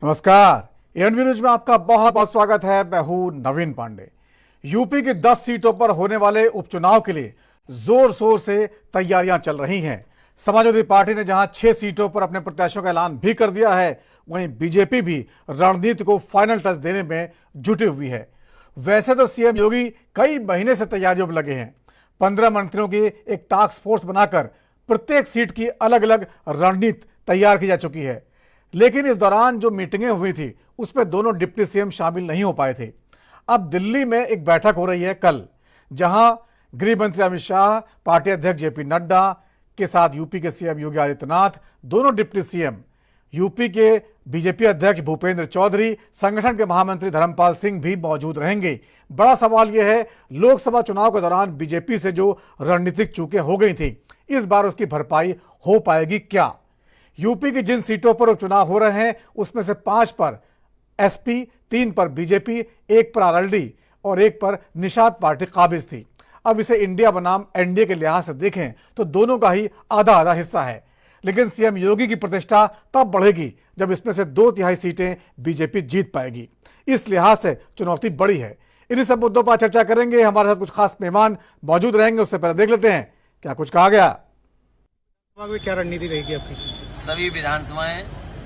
नमस्कार, ANB news में आपका बहुत बहुत स्वागत है। मैं हूं नवीन पांडे। यूपी की 10 सीटों पर होने वाले उपचुनाव के लिए जोर शोर से तैयारियां चल रही हैं। समाजवादी पार्टी ने जहां 6 सीटों पर अपने प्रत्याशियों का ऐलान भी कर दिया है, वहीं बीजेपी भी रणनीति को फाइनल टच देने में जुटी हुई है। वैसे तो सीएम योगी कई महीने से तैयारियों में लगे हैं। 15 मंत्रियों की एक टास्क फोर्स बनाकर प्रत्येक सीट की अलग अलग रणनीति तैयार की जा चुकी है। लेकिन इस दौरान जो मीटिंगें हुई थी उसमें दोनों डिप्टी सीएम शामिल नहीं हो पाए थे। अब दिल्ली में एक बैठक हो रही है कल, जहां गृह मंत्री अमित शाह, पार्टी अध्यक्ष जेपी नड्डा के साथ यूपी के सीएम योगी आदित्यनाथ, दोनों डिप्टी सीएम, यूपी के बीजेपी अध्यक्ष भूपेंद्र चौधरी, संगठन के महामंत्री धर्मपाल सिंह भी मौजूद रहेंगे। बड़ा सवाल यह है, लोकसभा चुनाव के दौरान बीजेपी से जो रणनीतिक चूकें हो गई थी, इस बार उसकी भरपाई हो पाएगी क्या? यूपी की जिन सीटों पर उपचुनाव हो रहे हैं उसमें से 5 पर एसपी, 3 पर बीजेपी, 1 पर आरएलडी और 1 पर निषाद पार्टी काबिज थी। अब इसे इंडिया बनाम एनडीए के लिहाज से देखें तो दोनों का ही आधा आधा हिस्सा है। लेकिन सीएम योगी की प्रतिष्ठा तब बढ़ेगी जब इसमें से 2/3 सीटें बीजेपी जीत पाएगी। इस लिहाज से चुनौती बड़ी है। इन्हीं सब मुद्दों पर चर्चा करेंगे। हमारे साथ कुछ खास मेहमान मौजूद रहेंगे। उससे पहले देख लेते हैं क्या कुछ कहा गया। क्या रणनीति रहेगी आपकी? सभी विधानसभाएं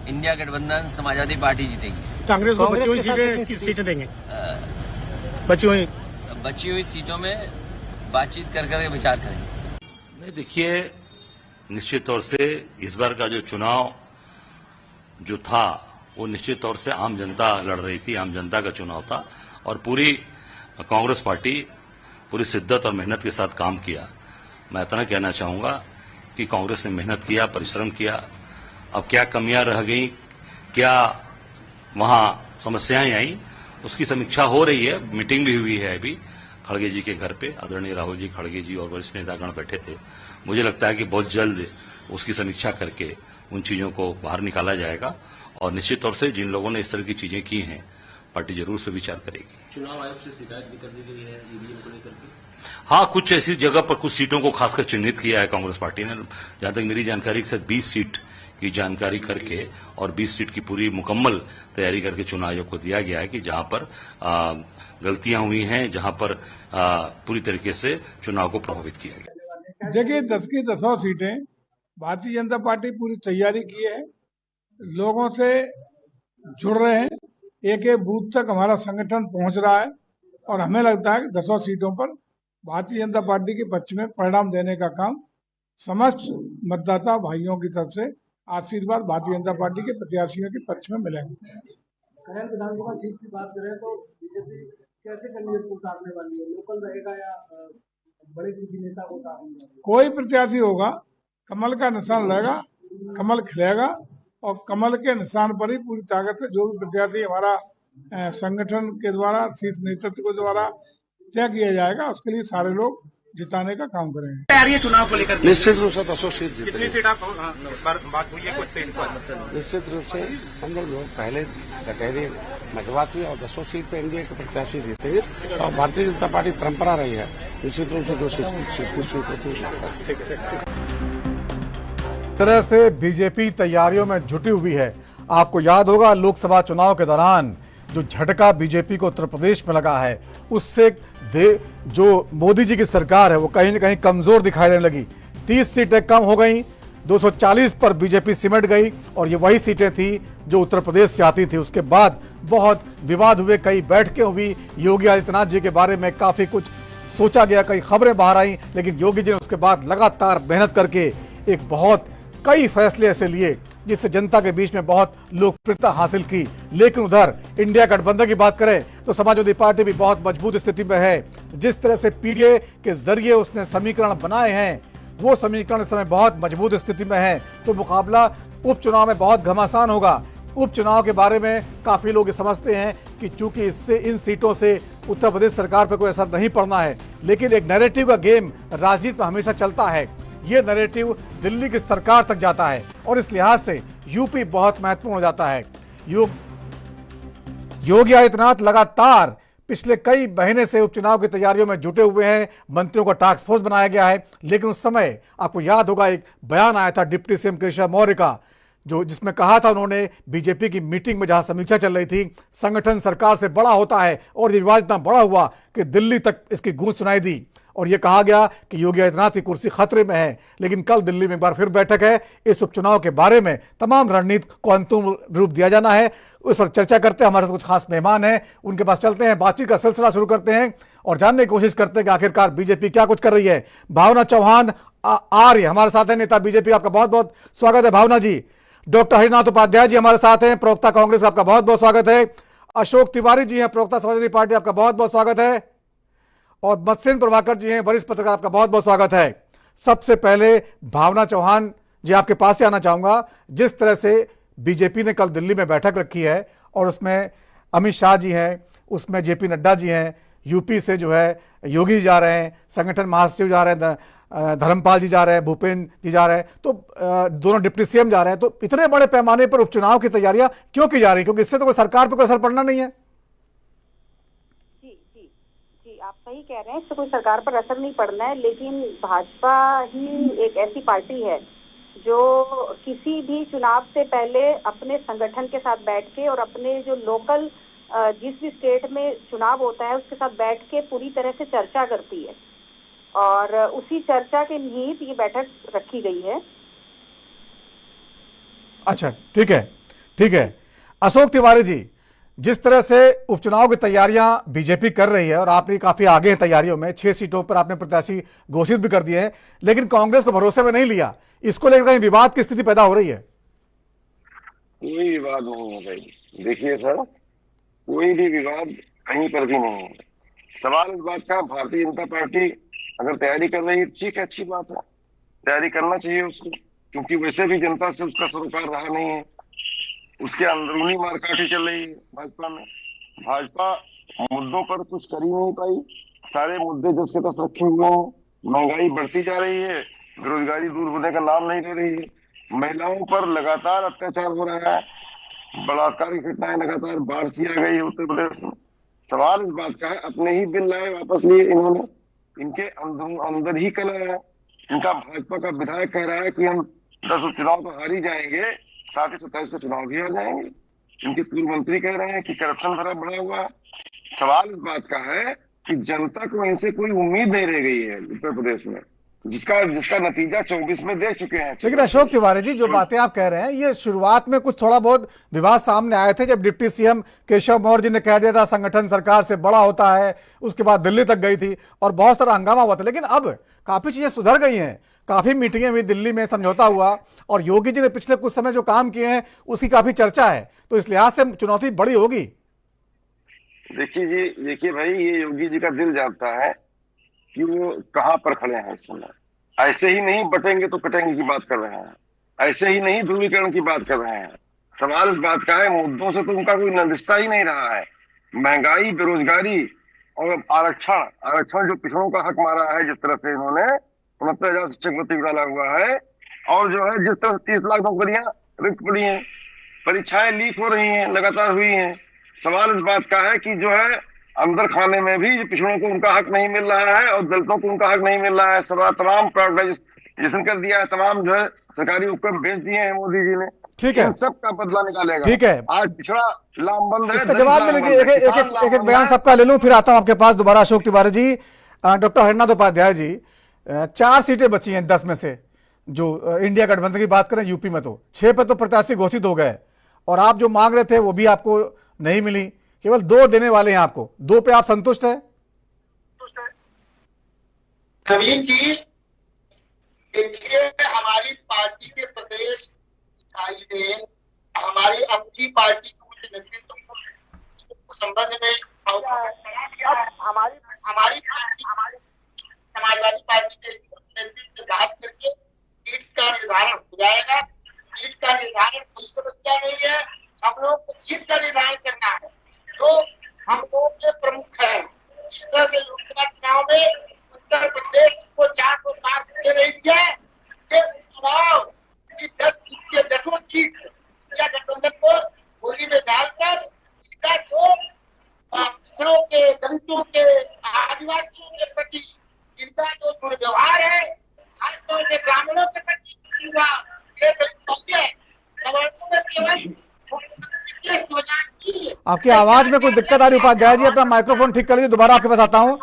इंडिया गठबंधन समाजवादी पार्टी जीतेगी। कांग्रेस को बची हुई सीटें देंगे। बची हुई सीटों में बातचीत कर करके विचार करेंगे। नहीं, देखिए, निश्चित तौर से इस बार का जो चुनाव जो था वो निश्चित तौर से आम जनता लड़ रही थी, आम जनता का चुनाव था और पूरी कांग्रेस पार्टी पूरी शिद्दत और मेहनत के साथ काम किया। मैं इतना कहना चाहूंगा कि कांग्रेस ने मेहनत किया, परिश्रम किया। अब क्या कमियां रह गई, क्या वहां समस्याएं आई, उसकी समीक्षा हो रही है। मीटिंग भी हुई है अभी खड़गे जी के घर पे। आदरणीय राहुल जी खड़गे जी और वरिष्ठ नेतागण बैठे थे। मुझे लगता है कि बहुत जल्द उसकी समीक्षा करके उन चीजों को बाहर निकाला जाएगा और निश्चित तौर से जिन लोगों ने इस तरह की चीजें की हैं, पार्टी जरूर उस पर विचार करेगी। चुनाव आयोग से शिकायत भी कर दी गई है ईवीएम को लेकर के। हाँ, कुछ ऐसी जगह पर कुछ सीटों को खासकर चिन्हित किया है कांग्रेस पार्टी ने। जहां तक मेरी जानकारी के साथ 20 सीट की जानकारी करके और 20 सीट की पूरी मुकम्मल तैयारी करके चुनाव आयोग को दिया गया है कि जहां पर गलतियां हुई हैं, जहां पर पूरी तरीके से चुनाव को प्रभावित किया गया। देखिए, 10 की 10 सीटें भारतीय जनता पार्टी पूरी तैयारी की है, लोगों से जुड़ रहे हैं, एक एक बूथ तक हमारा संगठन पहुंच रहा है और हमें लगता है कि 10 सीटों पर भारतीय जनता पार्टी के पक्ष में परिणाम देने का काम समस्त मतदाता भाइयों की तरफ से आशीर्वाद भारतीय जनता पार्टी के प्रत्याशियों के पक्ष में मिलेंगे। करंट विधानसभा सीट की बात करें तो बीजेपी कैसे कैंडिडेट को उतारने वाली है? लोकल रहेगा या बड़े किसी नेता को उतारने? कोई प्रत्याशी होगा, कमल का निशान रहेगा, कमल खिलेगा और कमल के निशान पर ही पूरी ताकत से जो भी प्रत्याशी हमारा संगठन के द्वारा, शीर्ष नेतृत्व के द्वारा तय किया जाएगा, उसके लिए सारे लोग जिताने का काम करेंगे। तैयारी है चुनाव को लेकर? निश्चित रूप से 10 सीट जीतेंगे। कितनी सीट आप बात हुई है कुछ से? निश्चित रूप से हम लोग पहले कटहरी मतवाती और 10 सीट पे एनडीए के प्रत्याशी जीतेंगे और भारतीय जनता पार्टी परंपरा रही है निश्चित रूप से 2 सीट होती है। तरह से बीजेपी तैयारियों में जुटी हुई है। आपको याद होगा लोकसभा चुनाव के दौरान जो झटका बीजेपी को उत्तर प्रदेश में लगा है, उससे जो मोदी जी की सरकार है वो कहीं न कहीं कमजोर दिखाई देने लगी। 30 सीटें कम हो गई, 240 पर बीजेपी सिमट गई और ये वही सीटें थी जो उत्तर प्रदेश से आती थी। उसके बाद बहुत विवाद हुए, कई बैठकें हुई, योगी आदित्यनाथ जी के बारे में काफी कुछ सोचा गया, कई खबरें बाहर आई, लेकिन योगी जी ने उसके बाद लगातार मेहनत करके कई फैसले ऐसे लिए जिससे जनता के बीच में बहुत लोकप्रियता हासिल की। लेकिन उधर इंडिया गठबंधन की बात करें तो समाजवादी पार्टी भी बहुत मजबूत स्थिति में है। जिस तरह से पीडीए के जरिए उसने समीकरण बनाए हैं, वो समीकरण इस समय बहुत मजबूत स्थिति में है। तो मुकाबला उपचुनाव में बहुत घमासान होगा। उपचुनाव के बारे में काफी लोग समझते हैं कि चूंकि इससे इन सीटों से उत्तर प्रदेश सरकार पर कोई असर नहीं पड़ना है, लेकिन एक नैरेटिव का गेम राजनीति में हमेशा चलता है। ये नैरेटिव दिल्ली की सरकार तक जाता है और इस लिहाज से यूपी बहुत महत्वपूर्ण हो जाता है। योगी आदित्यनाथ लगातार पिछले कई महीने से उपचुनाव की तैयारियों में जुटे हुए हैं। मंत्रियों का टास्क फोर्स बनाया गया है, लेकिन उस समय आपको याद होगा एक बयान आया था डिप्टी सीएम केशव मौर्य का, जो जिसमें कहा था उन्होंने बीजेपी की मीटिंग में, जहां समीक्षा चल रही थी, संगठन सरकार से बड़ा होता है, और ये विवाद इतना बड़ा हुआ कि दिल्ली तक इसकी गूंज सुनाई दी और यह कहा गया कि योगी आदित्यनाथ की कुर्सी खतरे में है। लेकिन कल दिल्ली में एक बार फिर बैठक है, इस उपचुनाव के बारे में तमाम रणनीति को अंतिम रूप दिया जाना है, उस पर चर्चा करते हैं। हमारे साथ कुछ खास मेहमान हैं, उनके पास चलते हैं, बातचीत का सिलसिला शुरू करते हैं और जानने की कोशिश करते हैं कि आखिरकार बीजेपी क्या कुछ कर रही है। भावना चौहान आर्य हमारे साथ है, नेता बीजेपी, आपका बहुत बहुत स्वागत है भावना जी। डॉक्टर हरिनाथ उपाध्याय जी हमारे साथ हैं, प्रवक्ता कांग्रेस, आपका बहुत बहुत स्वागत है। अशोक तिवारी जी हैं, प्रवक्ता समाजवादी पार्टी, आपका बहुत बहुत स्वागत है। और मत्स्येंद्र प्रभाकर जी हैं, वरिष्ठ पत्रकार, आपका बहुत बहुत स्वागत है। सबसे पहले भावना चौहान जी आपके पास से आना चाहूंगा। जिस तरह से बीजेपी ने कल दिल्ली में बैठक रखी है और उसमें अमित शाह जी हैं, उसमें जेपी नड्डा जी हैं, यूपी से जो है योगी जी जा रहे हैं, संगठन महासचिव जा रहे हैं, धर्मपाल जी जा रहे हैं, भूपेंद्र जी जा रहे हैं, तो दोनों डिप्टी सीएम जा रहे हैं। तो इतने बड़े पैमाने पर उपचुनाव की तैयारियां क्यों की जा रही है? क्योंकि इससे तो कोई सरकार पर कोई असर पड़ना नहीं है। आप सही कह रहे हैं, इससे कोई सरकार पर असर नहीं पड़ना है, लेकिन भाजपा ही एक ऐसी पार्टी है जो किसी भी चुनाव से पहले अपने संगठन के साथ बैठ के और अपने जो लोकल जिस भी स्टेट में चुनाव होता है उसके साथ बैठ के पूरी तरह से चर्चा करती है, और उसी चर्चा के निहित ये बैठक रखी गई है। अच्छा, ठीक है, ठीक है। अशोक तिवारी जी, जिस तरह से उपचुनाव की तैयारियां बीजेपी कर रही है और आपने काफी आगे हैं तैयारियों में, 6 सीटों पर आपने प्रत्याशी घोषित भी कर दिए हैं, लेकिन कांग्रेस को भरोसे में नहीं लिया, इसको लेकर कहीं विवाद की स्थिति पैदा हो रही है? कोई विवाद नहीं है भाई। देखिए सर, कोई भी विवाद कहीं पर भी नहीं है। सवाल इस बात का, भारतीय जनता पार्टी अगर तैयारी कर रही है ठीक है, अच्छी बात है, तैयारी करना चाहिए उसको, क्योंकि वैसे भी जनता से उसका सरोकार रहा नहीं है, उसके अंदरूनी मारकाठी चल रही है भाजपा में। भाजपा मुद्दों पर कुछ कर ही नहीं पाई, सारे मुद्दे जस के तस रखे हुए हैं। महंगाई बढ़ती जा रही है, बेरोजगारी दूर होने का नाम नहीं ले रही है, महिलाओं पर लगातार अत्याचार हो रहा है, बलात्कार की घटनाएं लगातार, बाढ़ सी आ गई है उत्तर प्रदेश में। सवाल इस बात का है, अपने ही बिल लाए वापस लिए इन्होंने, इनके अंदर ही कला है। इनका भाजपा का विधायक कह रहा है कि हम 10 उपचुनाव तो हार ही जाएंगे, साथ ही 27 का चुनाव भी आ जाएंगे। इनके पूर्व मंत्री कह रहे हैं कि करप्शन भरा बढ़ा हुआ है। सवाल इस बात का है कि जनता को इनसे कोई उम्मीद नहीं रह गई है उत्तर प्रदेश में, जिसका नतीजा 24 में देख चुके हैं। लेकिन अशोक तिवारी जी, जो बातें आप कह रहे हैं, ये शुरुआत में कुछ थोड़ा बहुत विवाद सामने आए थे, जब डिप्टी सीएम केशव मौर्य जी ने कह दिया था संगठन सरकार से बड़ा होता है, उसके बाद दिल्ली तक गई थी और बहुत सारा हंगामा हुआ था। लेकिन अब काफी चीजें सुधर गई हैं, काफी मीटिंगें हुई दिल्ली में, समझौता हुआ, और योगी जी ने पिछले कुछ समय जो काम किए हैं उसकी काफी चर्चा है, तो इस लिहाज से चुनौती बड़ी होगी। देखिए भाई, ये योगी जी का दिल जानता है कि वो कहां पर खड़े हैं इस समय। ऐसे ही नहीं बटेंगे तो कटेंगे की बात कर रहे हैं, ऐसे ही नहीं ध्रुवीकरण की बात कर रहे हैं। सवाल इस बात का है, मुद्दों से तो उनका कोई रिश्ता ही नहीं रहा है। महंगाई, बेरोजगारी और आरक्षण जो पिछड़ों का हक मारा है, जिस तरह से इन्होंने 69,000 शिक्षक भर्ती डाला हुआ है, और जो है जिस तरह से 30 लाख नौकरियां रिक्त पड़ी हैं, परीक्षाएं लीक हो रही हैं, लगातार हुई हैं। सवाल इस बात का है कि जो है अंदर खाने में भी पिछड़ों को उनका हक नहीं मिल रहा है और दलितों को उनका हक नहीं मिल रहा है। तमाम प्राइवेटाइजेशन कर दिया है, तमाम जो है सरकारी उपक्रम बेच दिए हैं मोदी जी ने। ठीक है, इन सब का बदला निकालेगा। ठीक है, आज पिछड़ा लामबंद है, इसका जवाब ले लीजिए, एक बयान सबका ले लूं, फिर आता हूं आपके पास दोबारा। अशोक तिवारी जी, डॉक्टर हरिनाथ उपाध्याय जी, 4 सीटें बची हैं 10 में से, जो इंडिया गठबंधन की बात करें यूपी में तो 6 पे तो प्रत्याशी घोषित हो गए, और आप जो मांग रहे थे वो भी आपको नहीं मिली, केवल 2 देने वाले हैं आपको। 2 पे आप संतुष्ट है? नवीन जी, देखिए, हमारी पार्टी के प्रदेश इकाई ने हमारी अपनी पार्टी के नेतृत्व संबंध में हमारी समाजवादी पार्टी के नेतृत्व से बात करके सीट का निर्धारण हो जाएगा। सीट का निर्धारण कोई समस्या नहीं है, हम लोग को सीट का निर्धारण करना है, तो हम लोग के प्रमुख हैं। इस तरह से लोकसभा चुनाव में उत्तर प्रदेश को 407 दे रही है, ये चुनाव की 10 सीट के 10 सीट इंडिया गठबंधन को गोली में डालकर इनका जो पिछड़ों के, दलितों के, आदिवासियों के प्रति इनका जो दुर्व्यवहार है, खासतौर से ग्रामीणों के प्रति, केवल मुख्यमंत्री आपकी आवाज में कोई दिक्कत आ रही है उपाध्याय जी, अपना माइक्रोफोन ठीक कर लीजिए, दोबारा आपके पास आता हूं,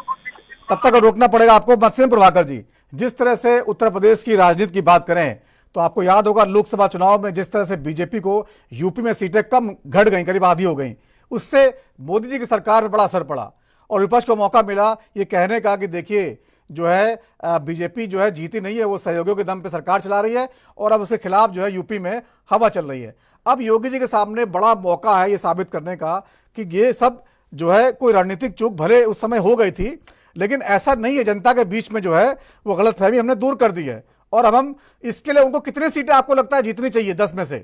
तब तक रोकना पड़ेगा आपको। मत्स्य प्रभाकर जी, जिस तरह से उत्तर प्रदेश की राजनीति की बात करें तो आपको याद होगा लोकसभा चुनाव में जिस तरह से बीजेपी को यूपी में सीटें कम घट गई, करीब आधी हो गई, उससे मोदी जी की सरकार में बड़ा असर पड़ा और विपक्ष को मौका मिला ये कहने का कि देखिए जो है बीजेपी जो है जीती नहीं है, वो सहयोगियों के दम पे सरकार चला रही है और अब उसके खिलाफ जो है यूपी में हवा चल रही है। अब योगी जी के सामने बड़ा मौका है ये साबित करने का कि ये सब जो है कोई रणनीतिक चूक भले उस समय हो गई थी, लेकिन ऐसा नहीं है, जनता के बीच में जो है वो गलतफहमी हमने दूर कर दी है। और अब हम इसके लिए उनको कितनी सीटें आपको लगता है जीतनी चाहिए 10 में से,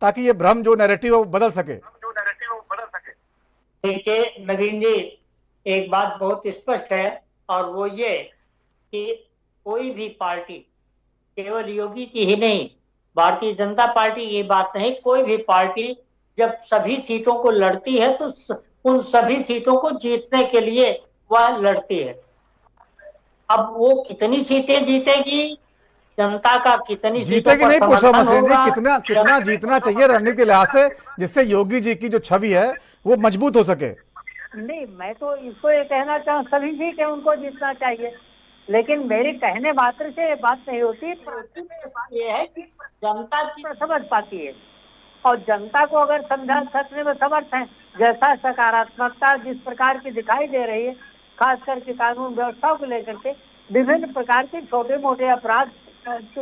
ताकि ये भ्रम जो नैरेटिव है वो बदल सके? देखिए नवीन जी, एक बात बहुत स्पष्ट है और वो ये कि कोई भी पार्टी, केवल योगी की ही नहीं, भारतीय जनता पार्टी की बात नहीं, कोई भी पार्टी जब सभी सीटों को लड़ती है तो उन सभी सीटों को जीतने के लिए वह लड़ती है। अब वो कितनी सीटें जीतेगी, जनता का कितनी जीतेगी नहीं पूछ रहा मसीन जी, कितना जीतना चाहिए रणनीति के लिहाज से, जिससे योगी जी की जो छवि है वो मजबूत हो सके? नहीं, मैं तो इसको ये कहना चाहूँ सभी सीटें उनको जीतना चाहिए, लेकिन मेरे कहने मात्र से ये बात नहीं होती। ये है कि जनता की समझ पाती है और जनता को अगर समझा सकने में समर्थ है, जैसा सकारात्मकता जिस प्रकार की दिखाई दे रही है, खास करके कानून व्यवस्था को लेकर के, विभिन्न प्रकार के छोटे मोटे अपराध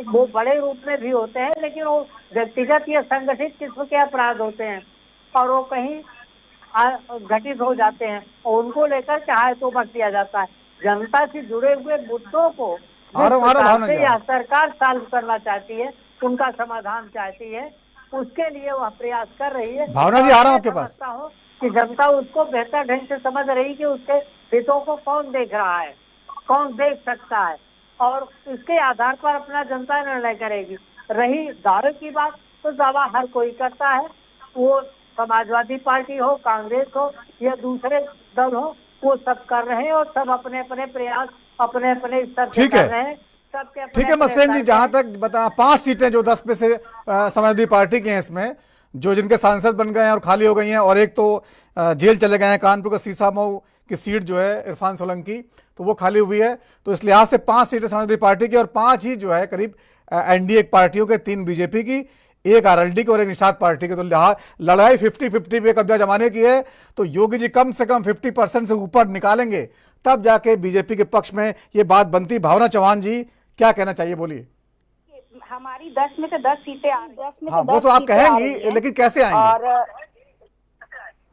वो बड़े रूप में भी होते हैं, लेकिन वो व्यक्तिगत या संगठित किस्म के अपराध होते हैं और वो कहीं घटित हो जाते हैं और उनको लेकर चाहे तो बख्श दिया जाता है। जनता से जुड़े हुए मुद्दों को या सरकार सॉल्व करना चाहती है, उनका समाधान चाहती है, उसके लिए वह प्रयास कर रही है। भावना जी, आ रहा हूं आपके पास। कि जनता उसको बेहतर ढंग से समझ रही कि उसके हितों को कौन देख रहा है, कौन देख सकता है और इसके आधार पर अपना जनता निर्णय करेगी। रही दावे की बात, तो दावा हर कोई करता है, वो समाजवादी पार्टी हो, कांग्रेस हो या दूसरे दल हो, वो सब कर रहे हैं और सब अपने अपने प्रयास अपने अपने स्तर से कर रहे हैं। ठीक है मसेन जी, जहां तक बता 5 सीटें जो 10 में से समाजवादी पार्टी की हैं, इसमें जो जिनके सांसद बन गए हैं और खाली हो गई हैं और एक तो जेल चले गए हैं, कानपुर का सीसामऊ की सीट जो है इरफान सोलंकी, तो वो खाली हुई है। तो इस लिहाज से 5 सीटें समाजवादी पार्टी की और 5 ही जो है करीब एनडीए पार्टियों के, 3 बीजेपी की, 1 आरएलडी की और 1 निषाद पार्टी की। तो लड़ाई 50-50 पे कब्जा जमाने की है। तो योगी जी कम से कम 50% से ऊपर निकालेंगे, तब जाके बीजेपी के पक्ष में ये बात बनती। भावना चौहान जी क्या कहना चाहिए, बोलिए। हमारी 10 में से 10 सीटें आ रही हैं। हाँ, वो तो आप कहेंगी, लेकिन कैसे आएंगी? और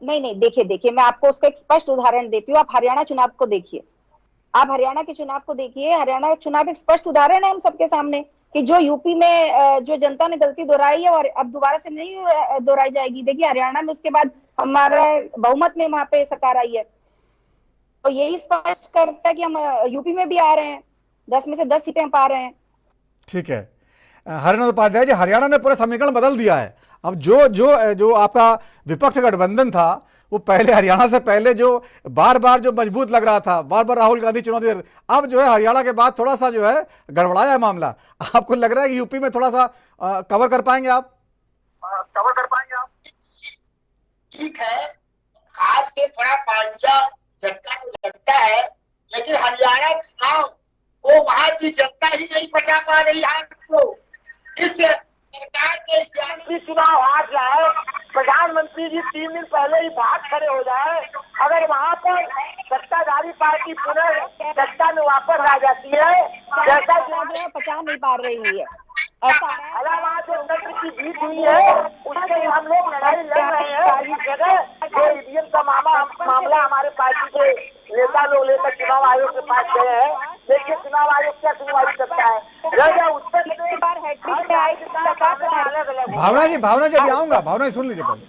नहीं, देखिए मैं आपको उसका एक स्पष्ट उदाहरण देती हूँ। आप हरियाणा चुनाव को देखिए, आप हरियाणा के चुनाव को देखिए। हरियाणा चुनाव एक स्पष्ट उदाहरण है हम सबके सामने कि जो यूपी में जो जनता ने गलती दोहराई है और अब दोबारा से नहीं दोहराई जाएगी। देखिए हरियाणा में उसके बाद हमारा बहुमत में वहां पे सरकार आई है, तो यही स्पष्ट करता है कि हम यूपी में भी आ रहे हैं, 10 में से 10 सीटें पा रहे हैं। ठीक है हरियाणा उपाध्याय जी, हरियाणा ने पूरा समीकरण बदल दिया है। अब जो आपका विपक्ष गठबंधन था, वो पहले हरियाणा से पहले जो बार बार जो मजबूत लग रहा था, बार बार राहुल गांधी चुनौती, अब जो है हरियाणा के बाद थोड़ा सा जो है गड़बड़ाया है मामला। आपको लग रहा है कि यूपी में थोड़ा सा कवर कर पाएंगे आप? ठीक है, आज से थोड़ा पांचा झटका तो लगता है, लेकिन हरियाणा चुनाव वो वहां की जनता ही नहीं बचा पा रही है आपको। इस सरकार के चुनाव हार जाए, प्रधानमंत्री जी 3 दिन पहले ही भाग खड़े हो जाए, अगर वहां पर सत्ताधारी पार्टी पुनः सत्ता में वापस आ जाती है, जैसा जो है पचा नहीं पा रही है, ऐसा इलाहाबाद जो तंत्र की जीत हुई है उसके लिए हम लोग लड़ाई लड़ रहे हैं। इस जगह जो ईवीएम का मामला हमारे पार्टी के नेता लोग लेकर चुनाव आयोग के पास गए हैं, देखिए चुनाव आयोग क्या सुनवाई करता है। उत्तर भावना जी अभी आऊंगा, भावना सुन लीजिए पहले,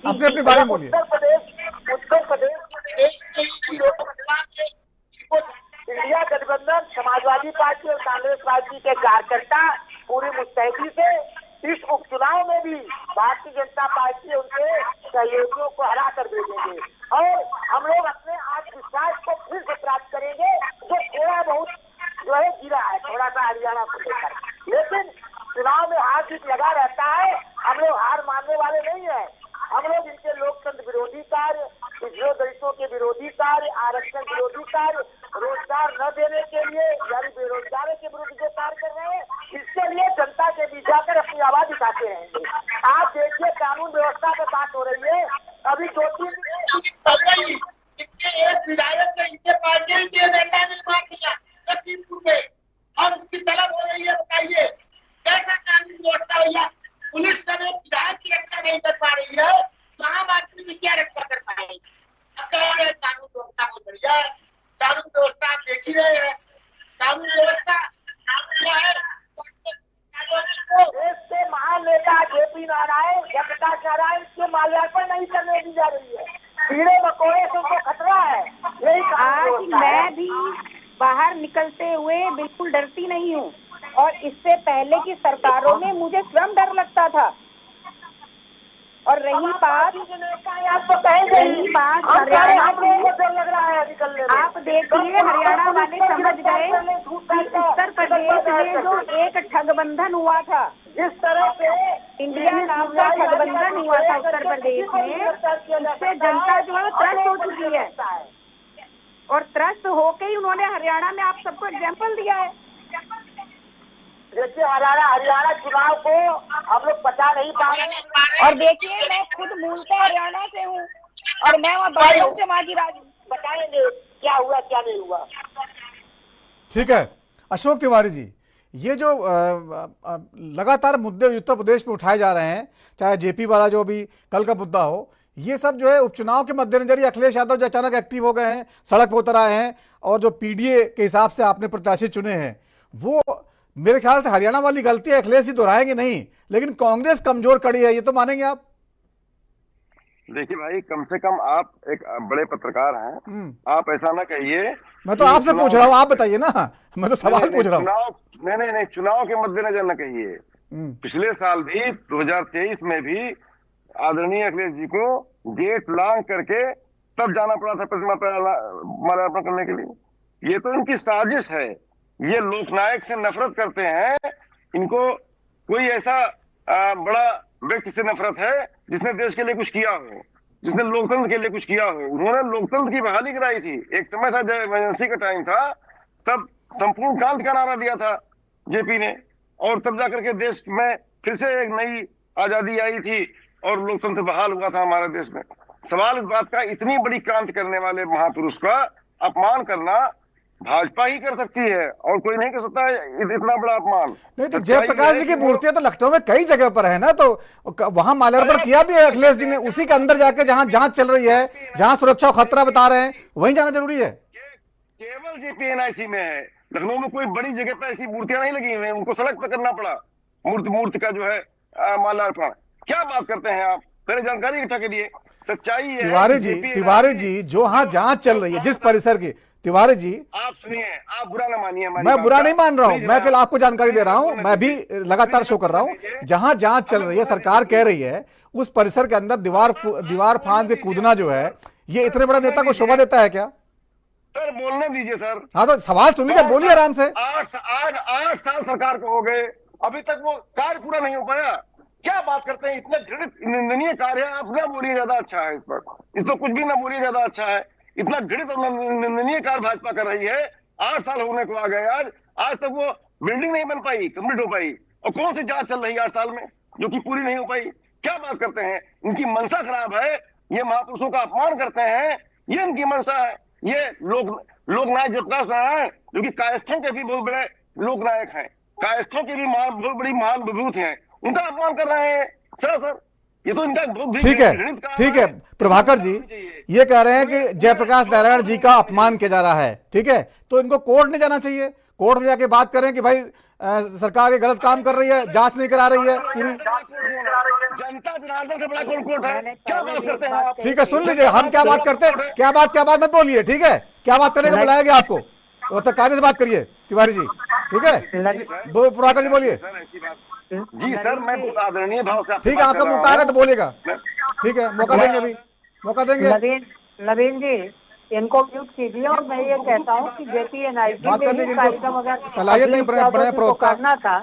अपने अपने बारे में बोलिए। उत्तर प्रदेश के लोकसभा के इंडिया गठबंधन, समाजवादी पार्टी और कांग्रेस पार्टी के कार्यकर्ता पूरी मुस्तैदी से इस उपचुनाव में भी भारतीय जनता पार्टी उनके सहयोगियों को हरा कर भेजेंगे और हम लोग अपने आत्मविश्वास को फिर से प्राप्त करेंगे, जो थोड़ा बहुत जो है गिरा है थोड़ा सा हरियाणा को लेकर। लेकिन चुनाव में हार जीत लगा रहता है, हम लोग हार मानने वाले नहीं। रहेंगे। आप देखिए कानून व्यवस्था में बात हो रही है, अभी 2-3 दिन इनके एक विधायक ने इनके पार्टी के नेता ने मार दिया लखीमपुर में, और उसकी तलब हो रही है। बताइए कैसा कानून व्यवस्था भैया? पुलिस सब एक विधायक की रक्षा नहीं कर पा रही है, तो आम आदमी की क्या रक्षा कर पाएगी? अब कह रहे हैं कानून व्यवस्था बहुत बढ़िया है। कानून व्यवस्था आप देख ही रहे हैं, कानून व्यवस्था क्या है? देश के महान नेता जेपी नारायण, जयप्रकाश नारायण के माल्यार्पण नहीं करने दी जा रही है। कीड़े मकोड़े से उनको खतरा है। यही आज मैं भी बाहर निकलते हुए बिल्कुल डरती नहीं हूँ, और इससे पहले की सरकारों में मुझे स्वयं डर लगता था। और रही बात हरियाणा की, आप देखिए हरियाणा वाले समझ गए कि उत्तर प्रदेश में जो एक ठगबंधन हुआ था, जिस तरह से इंडिया नाम का ठगबंधन हुआ था उत्तर प्रदेश में, उससे जनता जो है त्रस्त हो चुकी है, और त्रस्त होके ही उन्होंने हरियाणा में आप सबको एग्जाम्पल दिया है। देखिए हरियाणा चुनाव को हम लोग पता नहीं पा रहे। और देखिए मैं खुद मूलतः हरियाणा से हूँ, और मैं वहाँ बचपन से वहाँ की बताएंगे क्या हुआ क्या नहीं हुआ। ठीक है अशोक तिवारी जी, ये जो लगातार मुद्दे उत्तर प्रदेश में उठाए जा रहे हैं, चाहे जेपी वाला जो अभी कल का मुद्दा हो, ये सब जो है उपचुनाव के मद्देनजर ही अखिलेश यादव जो अचानक एक्टिव हो गए हैं, सड़क पर उतर आए हैं, और जो पीडीए के हिसाब से आपने प्रत्याशी चुने हैं, वो मेरे ख्याल से हरियाणा वाली गलती अखिलेश जी दोहराएंगे नहीं, लेकिन कांग्रेस कमजोर कड़ी है, ये तो मानेंगे आप? देखिए भाई, कम से कम आप एक बड़े पत्रकार हैं, आप ऐसा ना कहिए। मैं तो आपसे पूछ रहा हूँ, आप बताइए ना, मैं तो सवाल पूछ रहा हूँ। नहीं, चुनाव के मद्देनजर न कहिए। पिछले साल भी 2023 में भी आदरणीय अखिलेश जी को गेट लांग करके तब जाना पड़ा था प्रतिमा पर माल्यार्पण करने के लिए। ये तो इनकी साजिश है। ये लोकनायक से नफरत करते हैं, इनको कोई ऐसा बड़ा व्यक्ति से नफरत है जिसने देश के लिए कुछ किया हो, जिसने लोकतंत्र के लिए कुछ किया हो। उन्होंने लोकतंत्र की बहाली कराई थी। एक समय था जब इमरजेंसी का टाइम था, तब संपूर्ण क्रांति का नारा दिया था जेपी ने, और तब जाकर के देश में फिर से एक नई आजादी आई थी और लोकतंत्र बहाल हुआ था हमारे देश में। सवाल इस बात का, इतनी बड़ी क्रांति करने वाले महापुरुष का अपमान करना भाजपा ही कर सकती है, और कोई नहीं कर सकता है इतना बड़ा अपमान। नहीं तो जयप्रकाश जी की मूर्तियां तो लखनऊ में कई जगह पर है ना, तो वहां माल्यार्पण किया भी है अखिलेश जी ने। उसी के अंदर जाके जहां जांच चल रही है, जहां सुरक्षा खतरा बता रहे हैं, वहीं जाना जरूरी है। केवल जेपीएनआईसी में है, लखनऊ में कोई बड़ी जगह पर ऐसी मूर्तियां नहीं लगी हुई, उनको सड़क पर करना पड़ा मूर्ति का जो है माल्यार्पण। क्या बात करते हैं आप? पहले जानकारी इकट्ठा करिए। सच्चाई है तिवारी जी जो हाँ जांच चल रही है जिस परिसर की, तिवारी जी आप सुनिए, आप बुरा ना मानिए। मैं बुरा नहीं मान रहा हूं, मैं केवल आपको जानकारी दे रहा हूं, मैं भी लगातार शो कर रहा हूं। जहां जांच चल रही है, सरकार कह रही है उस परिसर के अंदर दीवार फांद के कूदना जो है, ये इतने बड़ा नेता को शोभा देता है क्या? सर बोलने दीजिए सर। हाँ तो सवाल सुन लीजिए, बोलिए आराम से। 8 साल सरकार को हो गए, अभी तक वो कार्य पूरा नहीं हो पाया। क्या बात करते हैं? इतने घृणित निंदनीय कार्य है। आप ना बोलिए ज्यादा अच्छा है, इस पर कुछ भी ना बोलिए ज्यादा अच्छा है। इतना घृणित और निंदनीय कार्य भाजपा कर रही है। 8 साल होने को आ गए, आज तक वो बिल्डिंग नहीं बन पाई, कंप्लीट हो पाई। और कौन सी जांच चल रही है 8 साल में जो कि पूरी नहीं हो पाई? क्या बात करते हैं? इनकी मनसा खराब है, ये महापुरुषों का अपमान करते हैं, ये इनकी मनसा है। ये लोकनायक जयप्रकाश नारायण जो कि कायस्थों के भी बहुत बड़े लोकनायक हैं, कायस्थों की भी बहुत बड़ी महान विभूति हैं, उनका अपमान कर रहे हैं सर। ये तो इनका ठीक है प्रभाकर जी ये कह रहे हैं कि जयप्रकाश नारायण जी का अपमान किया जा रहा है, ठीक है, तो इनको कोर्ट नहीं जाना चाहिए? कोर्ट में जाके बात करें कि भाई सरकार ये गलत काम कर रही है, जांच नहीं करा रही है पूरी। जनता जनार्दन से बड़ा कौन कोर्ट है? क्या बात करते हैं आप? ठीक है सुन लीजिए, हम क्या बात करते हैं, क्या बात मत बोलिए, ठीक है? क्या बात करने को बुलाया गया आपको, वो तो कायदे से बात करिए तिवारी जी, ठीक है? प्रभाकर जी बोलिए। जी सर, मैं आदरणीय भाव से ठीक है, आपका मौका आएगा तो बोलेगा, ठीक है? मौका देंगे, अभी मौका देंगे। नवीन जी इनको म्यूट कीजिए, और मैं ये कहता हूँ कि जेपीएनआईसी कार्यक्रम अगर सलाहियत नहीं करना था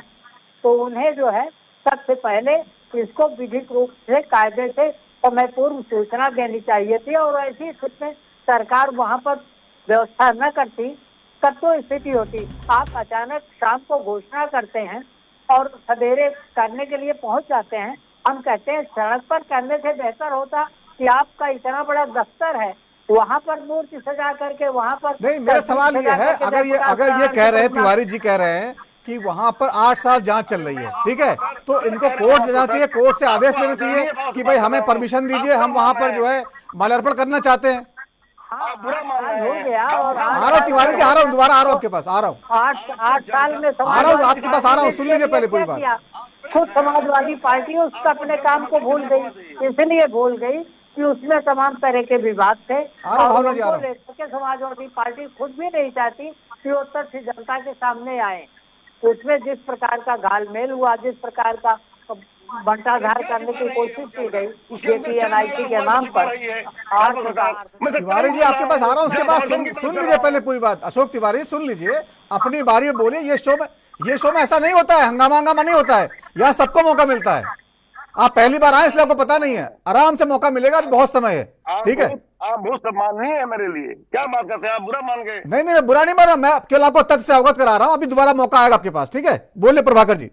तो उन्हें जो है सबसे पहले इसको विधिक रूप से कायदे से और मैं पूर्व सूचना देनी चाहिए थी, और ऐसी स्थिति में सरकार वहाँ पर व्यवस्था न करती तब तो स्थिति होती। आप अचानक शाम को घोषणा करते हैं और सवेरे करने के लिए पहुंच जाते हैं। हम कहते हैं सड़क पर करने से बेहतर होता कि आपका इतना बड़ा दफ्तर है, वहाँ पर मूर्ति सजा करके वहाँ पर नहीं, मेरा सवाल ये है, अगर ये कह रहे हैं, तिवारी जी कह रहे हैं कि वहां पर 8 साल जांच चल रही है, ठीक है, तो इनको कोर्ट जाना चाहिए, कोर्ट से आदेश लेना चाहिए कि भाई हमें परमिशन दीजिए, हम वहां पर जो है माल्यार्पण करना चाहते हैं। हो गया और आ रहा हूँ तिवारी जी, आ रहा हूँ, दोबारा आ रहा हूँ आपके पास, आ रहा हूँ, 8 साल में आ रहा हूँ आपके पास, आ रहा हूँ, सुन लीजिए पहले पूरी बात। खुद समाजवादी पार्टी उसका अपने काम को भूल गई, इसलिए भूल गई कि उसमें तमाम तरह के विवाद थे और उनको लेकर के समाजवादी पार्टी खुद भी नहीं चाहती कि वो तथ्य जनता के सामने आए। उसमें जिस प्रकार का घालमेल हुआ, जिस प्रकार का बंटाधार करने की कोशिश की गई JPNIC के नाम पर। तिवारी जी आपके पास आ रहा हूँ, उसके बाद सुन लीजिए पहले पूरी बात। अशोक तिवारी सुन लीजिए, अपनी बारी में बोलिए। ये शो में ऐसा नहीं होता है, हंगामा नहीं होता है, यहाँ सबको मौका मिलता है। आप पहली बार आए इसलिए आपको पता नहीं है, आराम से मौका मिलेगा, बहुत समय है, ठीक है। आप बहुत सम्माननीय है मेरे लिए, क्या बात करते हैं आप, बुरा मान गए? नहीं, मैं बुरा नहीं मान रहा, मैं केवल आपको तथ्य से अवगत करा रहा हूँ। अभी दोबारा मौका आएगा आपके पास, ठीक है, बोलिए प्रभाकर जी।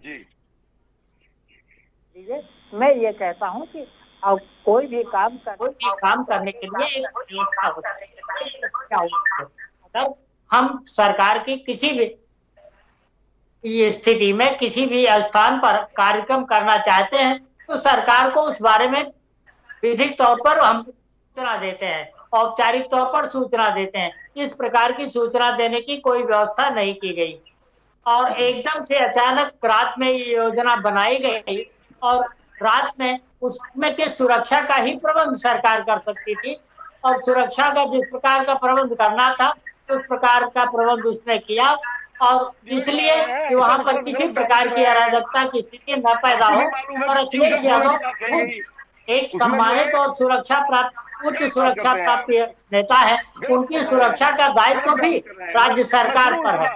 मैं ये कहता हूँ कि अब कोई भी काम करने के लिए एक व्यवस्था होती है। अगर हम सरकार की किसी भी स्थिति में किसी भी स्थान पर कार्यक्रम करना चाहते हैं तो सरकार को उस बारे में विधिक तौर पर हम सूचना देते हैं, औपचारिक तौर पर सूचना देते हैं। इस प्रकार की सूचना देने की कोई व्यवस्था नहीं की गई और एकदम से अचानक रात में ये योजना बनाई गई और रात में उसमें के सुरक्षा का ही प्रबंध सरकार कर सकती थी और सुरक्षा का जिस प्रकार का प्रबंध करना था उस प्रकार का प्रबंध उसने किया और इसलिए कि वहां पर किसी प्रकार की अराजकता की स्थिति न पैदा हो। और अखिलेश यादव एक सम्मानित और उच्च सुरक्षा प्राप्त नेता है, उनकी सुरक्षा का दायित्व भी राज्य सरकार पर है,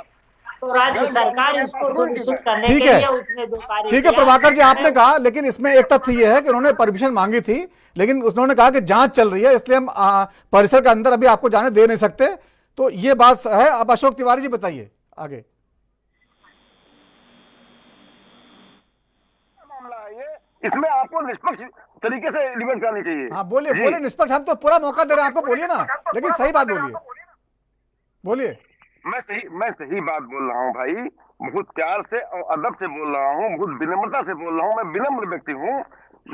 तो राज्य सरकार इसको सुनिश्चित करने के लिए उसने जो कार्य ठीक है प्रभाकर जी, आपने कहा, लेकिन इसमें एक तथ्य ये है कि उन्होंने परमिशन मांगी थी, लेकिन उन्होंने कहा कि जांच चल रही है, इसलिए हम परिसर के अंदर अभी आपको जाने दे नहीं सकते। तो ये बात है। अब अशोक तिवारी जी बताइए आगे। मामला है ये, इसमें आपको निष्पक्ष तरीके से डिबेट करनी चाहिए। हाँ बोलिए निष्पक्ष, हम तो पूरा मौका दे रहे हैं आपको, बोलिए ना, लेकिन सही बात बोलिए। मैं सही बात बोल रहा हूँ भाई, बहुत प्यार से और अदब से बोल रहा हूँ, बहुत विनम्रता से बोल रहा हूँ, मैं विनम्र व्यक्ति हूँ।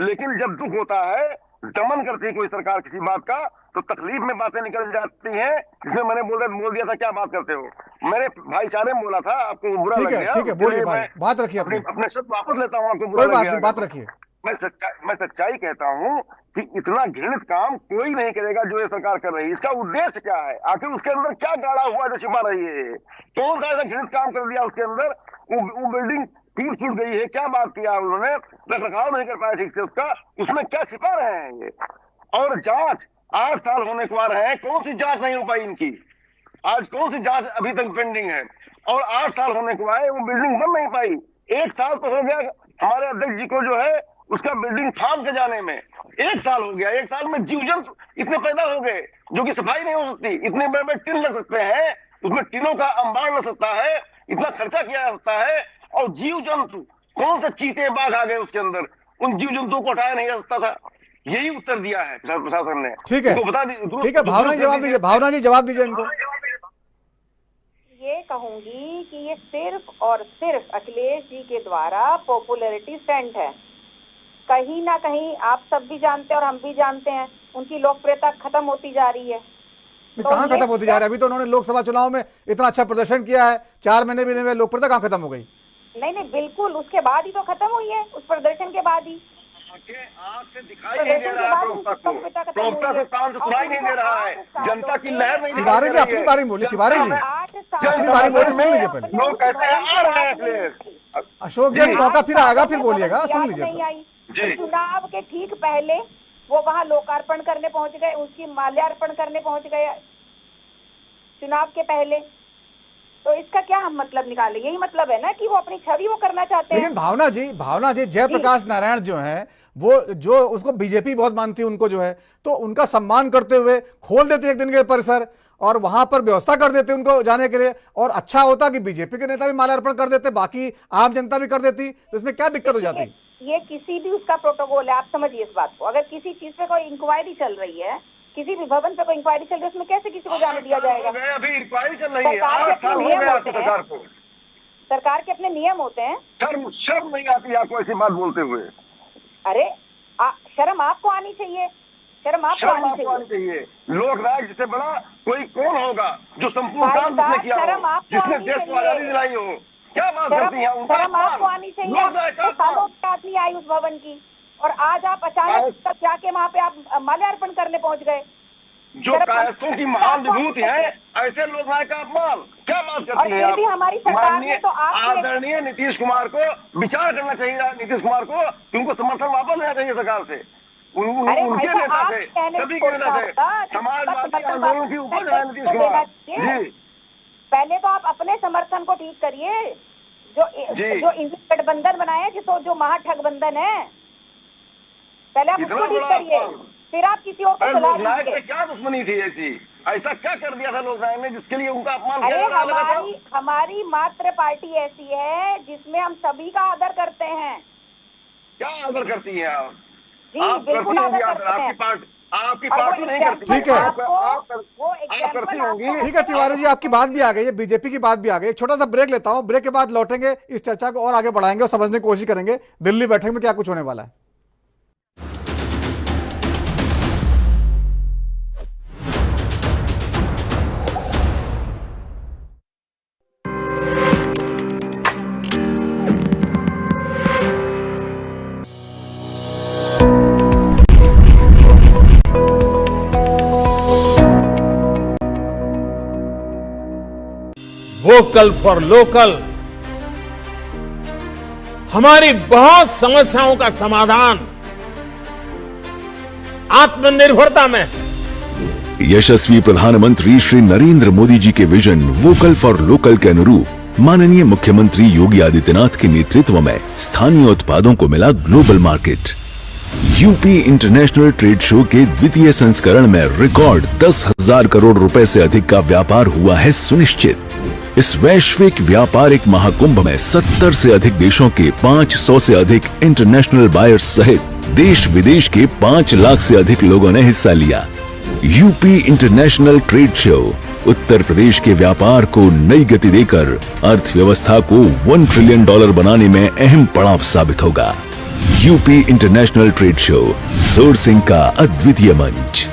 लेकिन जब दुख होता है, दमन करती है कोई सरकार किसी बात का, तो तकलीफ में बातें निकल जाती हैं, जिसमें मैंने बोल दिया था क्या बात करते हो, मेरे भाईचारे में बोला था, आपको बुरा लग गया। ठीक है बोलिए, बात रखिए, अपने शब्द वापस लेता हूँ, आपको बुरा लग गया, बात रखिए। मैं सच्चाई कहता हूँ कि इतना घृणित काम कोई नहीं करेगा जो ये सरकार कर रही है। इसका उद्देश्य क्या है, आखिर उसके अंदर क्या गाड़ा हुआ जो छिपा रही है, कौन सा ऐसा घृणित काम कर दिया उसके अंदर, वो बिल्डिंग टूट फूट गई है, क्या बात किया उन्होंने, रखरखाव नहीं कर पाया ठीक से उसका, उसमें क्या छिपा रहे हैं ये। और जांच 8 साल होने को आ रहे हैं, कौन सी जांच नहीं हो पाई इनकी, आज कौन सी जांच अभी तक पेंडिंग है, और 8 साल होने को आए, वो बिल्डिंग बन नहीं पाई। 1 साल तो हो गया हमारे अध्यक्ष जी को जो है उसका बिल्डिंग थाम के जाने में, 1 साल हो गया। 1 साल में जीव जंतु इतने पैदा हो गए जो कि सफाई नहीं हो सकती, इतने बड़े बड़े टिन लग सकते हैं, उसमें टिनों का अंबार लग सकता है, इतना खर्चा किया जा सकता है, और जीव जंतु कौन से चीते बाघ आ गए उसके अंदर, उन जीव जंतुओं को हटाया नहीं जा सकता था। यही उत्तर दिया है प्रशासन ने। ठीक है, ठीक है, भावना जी जवाब दीजिए इनको। ये कहूंगी कि ये सिर्फ और सिर्फ अखिलेश जी के द्वारा पॉपुलैरिटी स्टंट है। कहीं ना कहीं आप सब भी जानते हैं और हम भी जानते हैं, उनकी लोकप्रियता खत्म होती जा रही है। तो कहाँ खत्म होती जा रही है? अभी तो उन्होंने लोकसभा चुनाव में इतना अच्छा प्रदर्शन किया है, 4 महीने भी नहीं हुए, लोकप्रियता कहाँ खत्म हो गई? नहीं बिल्कुल, उसके बाद ही तो खत्म हुई है, उस प्रदर्शन के बाद ही। आंख से दिखाई नहीं दे रहा है प्रवक्ता को कान से सुनाई नहीं दे रहा है, जनता की लहर नहीं। तिवारी जी अपनी बारी बोलिए, तिवारी जी अपनी बारी बोलिए, सुन लीजिए पहले। लोग कहते हैं आ रहे हैं अशोक जी, मौका फिर आएगा, फिर बोलिएगा, सुन लीजिए। चुनाव के ठीक पहले वो वहाँ लोकार्पण करने पहुंच गए, उसकी माल्यार्पण करने पहुंच गए चुनाव के पहले, तो इसका क्या हम मतलब निकाले? यही मतलब है ना कि वो अपनी छवि वो करना चाहते हैं। लेकिन भावना जी जयप्रकाश नारायण जो है, वो जो उसको बीजेपी बहुत मानती है, उनको जो है तो उनका सम्मान करते हुए खोल देते एक दिन के परिसर, और वहां पर व्यवस्था कर देते उनको जाने के लिए, और अच्छा होता कि बीजेपी के नेता भी माल्यार्पण कर देते, बाकी आम जनता भी कर देती, तो इसमें क्या दिक्कत हो जाती? ये किसी भी उसका प्रोटोकॉल है, आप समझिए इस बात को। अगर किसी चीज पे कोई इंक्वायरी चल रही है, किसी भी भवन पे कोई इंक्वायरी चल रही है, उसमें कैसे किसी को जाने दिया जाएगा? अभी इंक्वायरी चल रही है, सरकार के अपने नियम होते हैं, सरकार को सरकार के अपने नियम होते हैं। शर्म नहीं आती आपको ऐसी बात बोलते हुए? अरे शर्म आपको आनी चाहिए, शर्म आपको आनी चाहिए। लोक नायक जिससे बड़ा कोई कौन होगा जो संपूर्ण काम उसने किया हो, जिसने देश को आजादी दिलाई हो? क्या बात करती हैं? शर्म आपको आनी चाहिए। तो सालों की आदमी आई उस भवन की, और आज आप अचानक तक जाके वहाँ पे आप माल्यार्पण करने पहुँच गए। जो कायस्थों की महान विभूति है, ऐसे लोग नायक का अपमान, क्या बात करती हैं आप? हमारी सरकार ने तो आदरणीय नीतीश कुमार को विचार करना चाहिए, नीतीश कुमार को उनको समर्थन वापस लेना चाहिए सरकार से। उनके नेता थे, सभी के नेता थे, समाजवादी आंदोलन की उपज है नीतीश कुमार जी। पहले तो आप अपने समर्थन को ठीक करिए, जो इंडिया गठबंधन बनाया, जो महागठबंधन है, पहले आप उसको ठीक करिए, फिर आप किसी और को सलाह दीजिए। से क्या दुश्मनी थी ऐसा क्या कर दिया था लोक नायक ने जिसके लिए उनका अपमान किया जा रहा था? हमारी मात्र पार्टी ऐसी है जिसमें हम सभी का आदर करते हैं। क्या आदर करती हैं आप? जी बिल्कुल आदर करते हैं। आपकी पार्टी नहीं करती। ठीक है, आप करती होंगी। ठीक है तिवारी जी, आपकी बात भी आ गई है, बीजेपी की बात भी आ गई। छोटा सा ब्रेक लेता हूं, ब्रेक के बाद लौटेंगे, इस चर्चा को और आगे बढ़ाएंगे और समझने की कोशिश करेंगे दिल्ली बैठक में क्या कुछ होने वाला है। वोकल फॉर लोकल हमारी बहुत समस्याओं का समाधान आत्मनिर्भरता में है। यशस्वी प्रधानमंत्री श्री नरेंद्र मोदी जी के विजन वोकल फॉर लोकल के अनुरूप माननीय मुख्यमंत्री योगी आदित्यनाथ के नेतृत्व में स्थानीय उत्पादों को मिला global market. UP international trade show के द्वितीय संस्करण में रिकॉर्ड 10,000 करोड़ रुपए से अधिक का व्यापार हुआ है सुनिश्चित। इस वैश्विक व्यापारिक महाकुंभ में 70 से अधिक देशों के 500 से अधिक इंटरनेशनल बायर्स सहित देश विदेश के 5 लाख से अधिक लोगों ने हिस्सा लिया। UP international trade show Uttar Pradesh के व्यापार को नई गति देकर अर्थव्यवस्था को $1 ट्रिलियन बनाने में अहम पड़ाव साबित होगा। UP international trade show, sourcing का अद्वितीय मंच।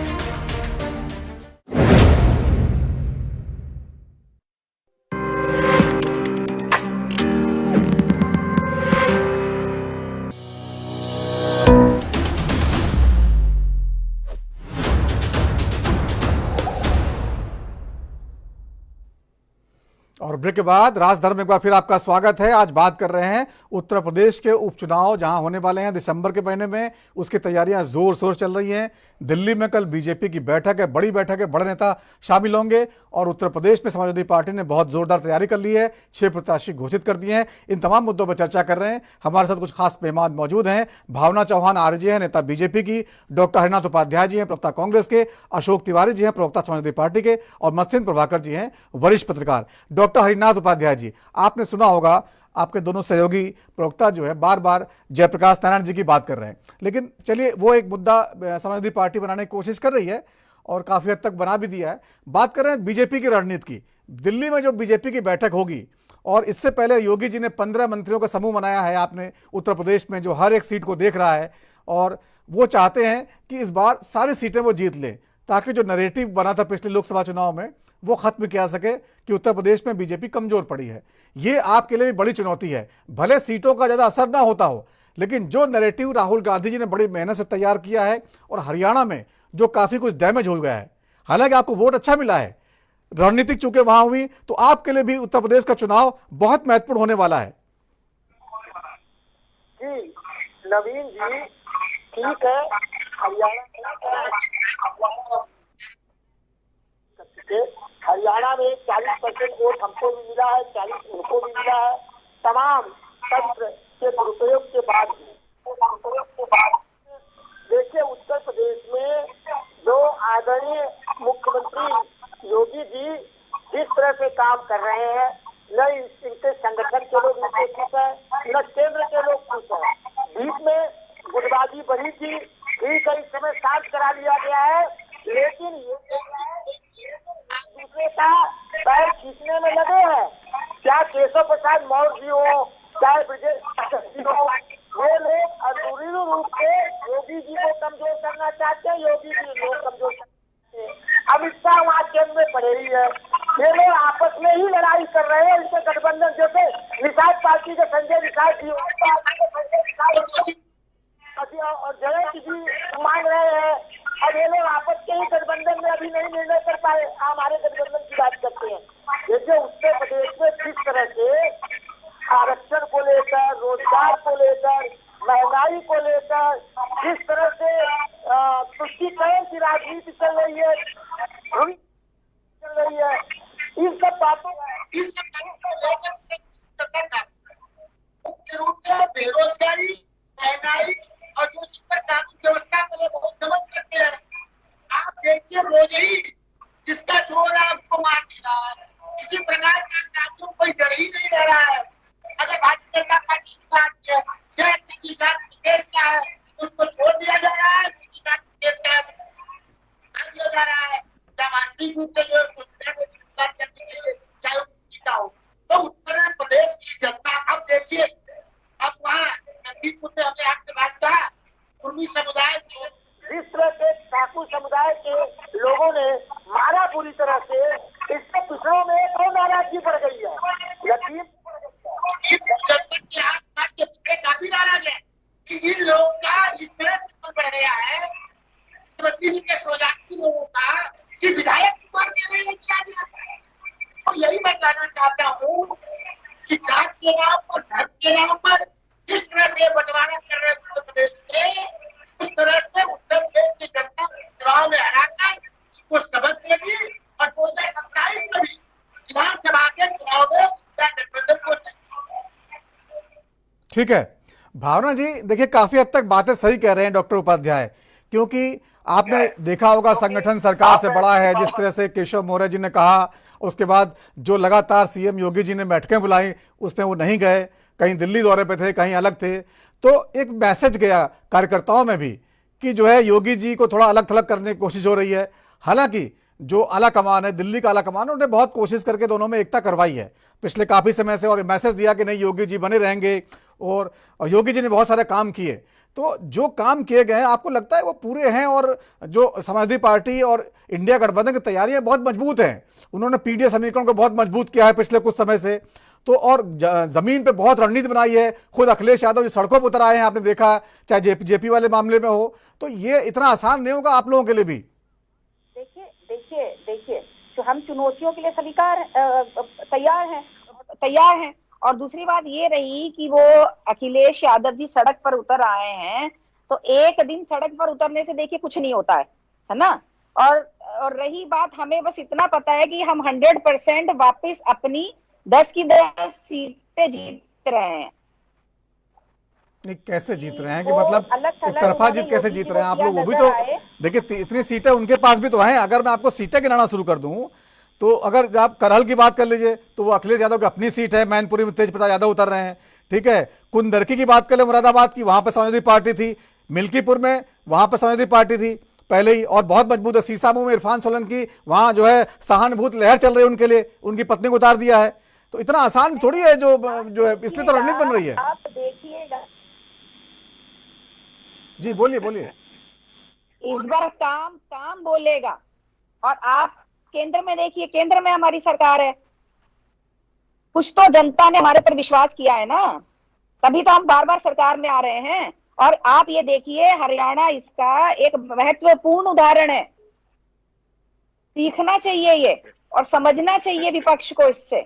और ब्रेक के बाद राजधर्म में एक बार फिर आपका स्वागत है। आज बात कर रहे हैं उत्तर प्रदेश के उपचुनाव जहां होने वाले हैं दिसंबर के महीने में, उसकी तैयारियां जोर शोर चल रही हैं। दिल्ली में कल बीजेपी की बैठक है, बड़ी बैठक है, बड़े नेता शामिल होंगे और उत्तर प्रदेश में समाजवादी पार्टी ने बहुत जोरदार तैयारी कर ली है, 6 प्रत्याशी घोषित कर दिए हैं। इन तमाम मुद्दों पर चर्चा कर रहे हैं। हमारे साथ कुछ खास मेहमान मौजूद हैं। भावना चौहान आरजे हैं, नेता बीजेपी की, डॉक्टर हरिनाथ उपाध्याय जी हैं, प्रवक्ता कांग्रेस के, अशोक तिवारी जी हैं, प्रवक्ता समाजवादी पार्टी के, और मत्स्येंद्र प्रभाकर जी हैं, वरिष्ठ पत्रकार। डॉक्टर हरिनाथ उपाध्याय जी, आपने सुना होगा आपके दोनों सहयोगी प्रवक्ता जो है बार बार जयप्रकाश नारायण जी की बात कर रहे हैं, लेकिन चलिए वो एक मुद्दा समाजवादी पार्टी बनाने की कोशिश कर रही है और काफी हद तक बना भी दिया है। बात कर रहे हैं बीजेपी की रणनीति की। दिल्ली में जो बीजेपी की बैठक होगी, और इससे पहले योगी जी ने 15 मंत्रियों का समूह बनाया है आपने उत्तर प्रदेश में, जो हर एक सीट को देख रहा है, और वो चाहते हैं कि इस बार सारी सीटें वो जीत ले, ताकि जो नैरेटिव बना था पिछले लोकसभा चुनाव में वो खत्म किया सके कि उत्तर प्रदेश में बीजेपी कमजोर पड़ी है। ये आपके लिए भी बड़ी चुनौती है। भले सीटों का ज्यादा असर ना होता हो, लेकिन जो नैरेटिव राहुल गांधी जी ने बड़ी मेहनत से तैयार किया है, और हरियाणा में जो काफी कुछ डैमेज हो गया है, हालांकि आपको वोट अच्छा मिला है, रणनीतिक चूंकि वहां हुई, तो आपके लिए भी उत्तर प्रदेश का चुनाव बहुत महत्वपूर्ण होने वाला है। जी नवीन जी, ठीक है, हरियाणा में 40% वोट हमको भी मिला है, 40 उनको भी मिला है। तमाम तंत्र के दुरुपयोग के बाद देखिए उत्तर प्रदेश में जो आदरणीय मुख्यमंत्री योगी चुनाव कर रहे हैं, न इनके संगठन के लोग इनसे खुश है, न केंद्र के लोग खुश है। बीच में गुटबाजी बढ़ी थी, ठीक है, इस समय शांत करा लिया गया है, लेकिन ये दूसरे का पैर खींचने में लगे हैं। क्या केशव प्रसाद मौर्य जी हो, चाहे ब्रजेश हो, ये लोग अंदरूनी रूप से योगी जी को कमजोर करना चाहते हैं, योगी जी लोग कमजोर करना चाहते हैं। अमित शाह वहाँ केंद्र में पड़े ही है, ये लोग आपस में ही लड़ाई कर रहे हैं। इनके गठबंधन जैसे निषाद पार्टी के संजय निषाद जी और जयंत जी मांग रहे हैं, अब ये लोग आपस के ही गठबंधन में अभी नहीं निर्णय कर पाए, हमारे गठबंधन की बात करते हैं। देखिए उत्तर प्रदेश में किस तरह से आरक्षण को लेकर, रोजगार को लेकर, महंगाई को लेकर किस तरह से तुष्टीकरण की राजनीति चल रही है, इन सब बातों मुख्य रूप से बेरोजगारी, महंगाई और जो सुपर कानून व्यवस्था को लोग बहुत समझ करते हैं। आप देखिए रोज ही जिसका चोर आपको मार दे रहा है, किसी प्रकार का कानून कोई डर ही नहीं रह रहा है। अगर भारतीय जनता पार्टी से आती है या किसी का विशेष का है उसको छोड़ दिया जा रहा है, किसी का विशेष का कर दिया जा रहा है, सामाजिक रूप से जो चाहे जीता हो। तो उत्तर प्रदेश की जनता अब देखिए, अब वहाँ नजदीकपुर में हमने आपसे बात कहा, कुर्मी समुदाय के जिस तरह से ठाकुर समुदाय के लोगों ने मारा पूरी तरह से, इससे पिछड़ों में तो नाराजगी बढ़ गई है। लेकिन जनपद के आसपास के पिछड़े काफी नाराज है कि इन लोगों का इस तरह से बढ़ गया है के सोजाती लोगों का कि विधायक कुमार के लिए किया गया। तो यही मैं कहना चाहता हूँ कि जात के नाम पर, धर्म के नाम पर जिस तरह से बंटवारा कर रहे उत्तर प्रदेश में, उस तरह से उत्तर प्रदेश की जनता चुनाव में हराकर उसको सबक देगी और 2027 में भी विधानसभा के चुनाव में गठबंधन को। ठीक है भावना जी, देखिए काफी हद तक बातें सही कह रहे हैं डॉक्टर उपाध्याय, क्योंकि आपने देखा होगा संगठन सरकार से बड़ा है। जिस तरह से केशव मौर्य जी ने कहा, उसके बाद जो लगातार सीएम योगी जी ने बैठकें बुलाई उसमें वो नहीं गए, कहीं दिल्ली दौरे पे थे, कहीं अलग थे। तो एक मैसेज गया कार्यकर्ताओं में भी कि जो है योगी जी को थोड़ा अलग थलग करने की कोशिश हो रही है। हालांकि जो आला कमान है, दिल्ली का आला कमान, उन्होंने बहुत कोशिश करके दोनों में एकता करवाई है पिछले काफी समय से, और मैसेज दिया कि नहीं योगी जी बने रहेंगे, और योगी जी ने बहुत सारे काम किए। तो जो काम किए गए हैं आपको लगता है वो पूरे हैं, और जो समाजवादी पार्टी और इंडिया गठबंधन की तैयारियां बहुत मजबूत हैं। उन्होंने पीडीए समीकरण को बहुत मजबूत किया है पिछले कुछ समय से, तो और जमीन पे बहुत रणनीति बनाई है। खुद अखिलेश यादव जो सड़कों पर उतर आए हैं, आपने देखा, चाहे जेपी वाले मामले में हो। तो ये इतना आसान नहीं होगा आप लोगों के लिए भी। देखिए तो हम चुनौतियों के लिए स्वीकार तैयार हैं। और दूसरी बात ये रही कि वो अखिलेश यादव जी सड़क पर उतर आए हैं, तो एक दिन सड़क पर उतरने से देखिए कुछ नहीं होता है ना। और रही बात, हमें बस इतना पता है कि हम 100% वापस अपनी 10 की 10 सीटें जीत रहे हैं। नहीं, कैसे जीत रहे हैं कि मतलब एक तरफा जीत कैसे जीत रहे हैं आप लोग? वो भी तो देखिए, इतनी सीटें उनके पास भी तो हैं। अगर मैं आपको सीटें गिनाना शुरू कर दूं, तो अगर आप करहल की बात कर लीजिए तो वो अखिलेश यादव की अपनी सीट है, मैनपुरी में तेज प्रताप यादव उतर रहे हैं। ठीक है, कुंदरकी की बात कर ले मुरादाबाद की, वहां पर समाजवादी पार्टी थी। मिल्कीपुर में वहां पर समाजवादी पार्टी थी पहले ही, और बहुत मजबूत है। सीसामऊ में इरफान सोलंकी, वहां जो है सहानुभूति लहर चल रही है उनके लिए, उनकी पत्नी को उतार दिया है। तो इतना आसान थोड़ी है जो है, इसलिए तो रणनीति बन रही है। आप देखिएगा, जी बोलिए। इस बार काम बोलेगा। और आप केंद्र में देखिए, केंद्र में हमारी सरकार है, कुछ तो जनता ने हमारे पर विश्वास किया है ना, तभी तो हम बार बार सरकार में आ रहे हैं। और आप ये देखिए, हरियाणा इसका एक महत्वपूर्ण उदाहरण है। सीखना चाहिए ये, और समझना चाहिए विपक्ष को इससे।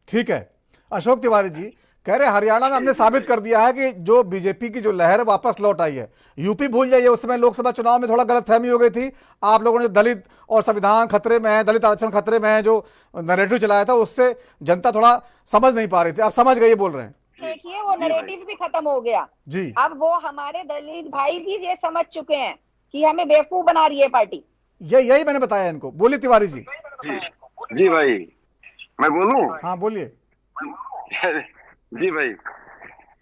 ठीक है, अशोक तिवारी जी कह रहे हरियाणा में हमने साबित कर दिया है कि जो बीजेपी की जो लहर है वापस लौट आई है। यूपी भूल जाइए, उस समय लोकसभा चुनाव में थोड़ा गलतफहमी हो गई थी। आप लोगों ने दलित और संविधान खतरे में है, दलित आरक्षण खतरे में है, जो नैरेटिव चलाया था, उससे जनता थोड़ा समझ नहीं पा रही थी। आप समझ गए, बोल रहे हैं। देखिए वो नैरेटिव भी खत्म हो गया जी। अब वो हमारे दलित भाई भी ये समझ चुके हैं कि हमें बेवकूफ बना रही है पार्टी। यही मैंने बताया इनको। बोलिए तिवारी जी। जी भाई, मैं बोलूं? हाँ बोलिए। जी भाई,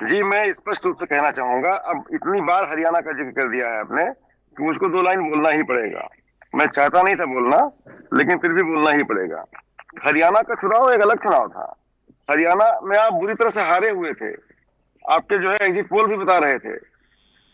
जी मैं स्पष्ट रूप से कहना चाहूंगा, अब इतनी बार हरियाणा का जिक्र कर दिया है आपने कि मुझको 2 लाइन बोलना ही पड़ेगा। मैं चाहता नहीं था बोलना, लेकिन फिर भी बोलना ही पड़ेगा। हरियाणा का चुनाव एक अलग चुनाव था। हरियाणा में आप बुरी तरह से हारे हुए थे। आपके जो है एग्जिट पोल भी बता रहे थे,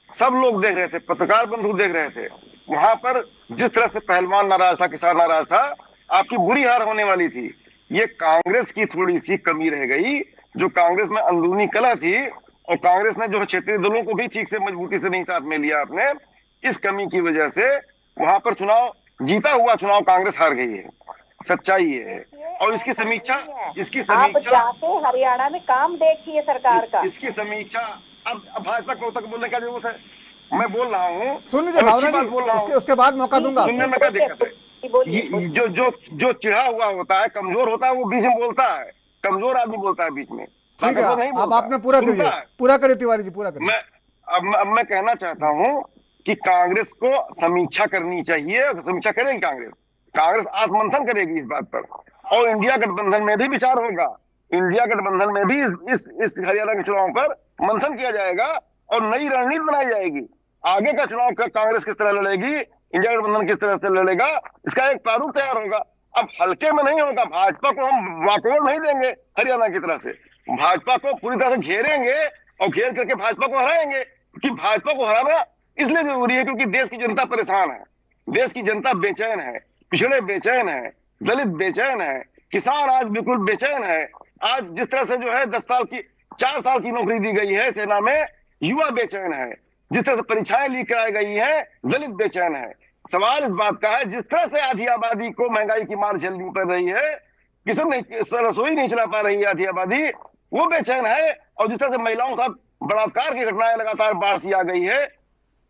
सब लोग देख रहे थे, पत्रकार बंधु देख रहे थे। वहां पर जिस तरह से पहलवान नाराज था, किसान नाराज था, आपकी बुरी हार होने वाली थी। ये कांग्रेस की थोड़ी सी कमी रह गई, जो कांग्रेस में अंदरूनी कलह थी, और कांग्रेस ने जो है क्षेत्रीय दलों को भी ठीक से मजबूती से नहीं साथ में लिया आपने। इस कमी की वजह से वहां पर चुनाव, जीता हुआ चुनाव कांग्रेस हार गई है, सच्चाई ये है। और इसकी समीक्षा आप जाके हरियाणा में काम देखिए सरकार का। इसकी समीक्षा अब भाजपा को तक बोलने का जरूरत है? मैं बोल रहा हूँ, सुन लीजिए भावना जी, उसके बाद मौका दूंगा। सुनने में क्या दिक्कत है? जो चिढ़ा हुआ होता है, कमजोर होता है, वो बीच में बोलता है। कमजोर आदमी बोलता है बीच में। ठीक है, अब आपने पूरा करिए तिवारी जी, पूरा करिए। अब मैं कहना चाहता हूं कि कांग्रेस को समीक्षा करनी चाहिए, और समीक्षा करेगी कांग्रेस आत्ममंथन करेगी इस बात पर, और इंडिया गठबंधन में भी विचार होगा। इंडिया गठबंधन में भी इस हरियाणा के चुनाव पर मंथन किया जाएगा और नई रणनीति बनाई जाएगी। आगे का चुनाव कांग्रेस किस तरह लड़ेगी, इंडिया गठबंधन किस तरह से लड़ेगा, इसका एक प्रारूप तैयार होगा। अब हल्के में नहीं होगा। भाजपा को हम वाकओवर नहीं देंगे हरियाणा की तरह से। भाजपा को पूरी तरह से घेरेंगे और घेर करके भाजपा को हराएंगे, क्योंकि भाजपा को हराना इसलिए जरूरी है क्योंकि देश की जनता परेशान है, देश की जनता बेचैन है, पिछड़े बेचैन है, दलित बेचैन है, किसान आज बिल्कुल बेचैन है। आज जिस तरह से जो है 4 साल की नौकरी दी गई है सेना में, युवा बेचैन है। जिस तरह से परीक्षाएं लीक कराई गई है, दलित बेचैन है। सवाल इस बात का है, जिस तरह से आधी आबादी को महंगाई की मार झेलनी पड़ रही है, किसान रसोई नहीं चला पा रही है आधी आबादी, वो बेचैन है। और जिस तरह से महिलाओं के साथ बलात्कार की घटनाएं लगातार बाढ़ सी आ गई है,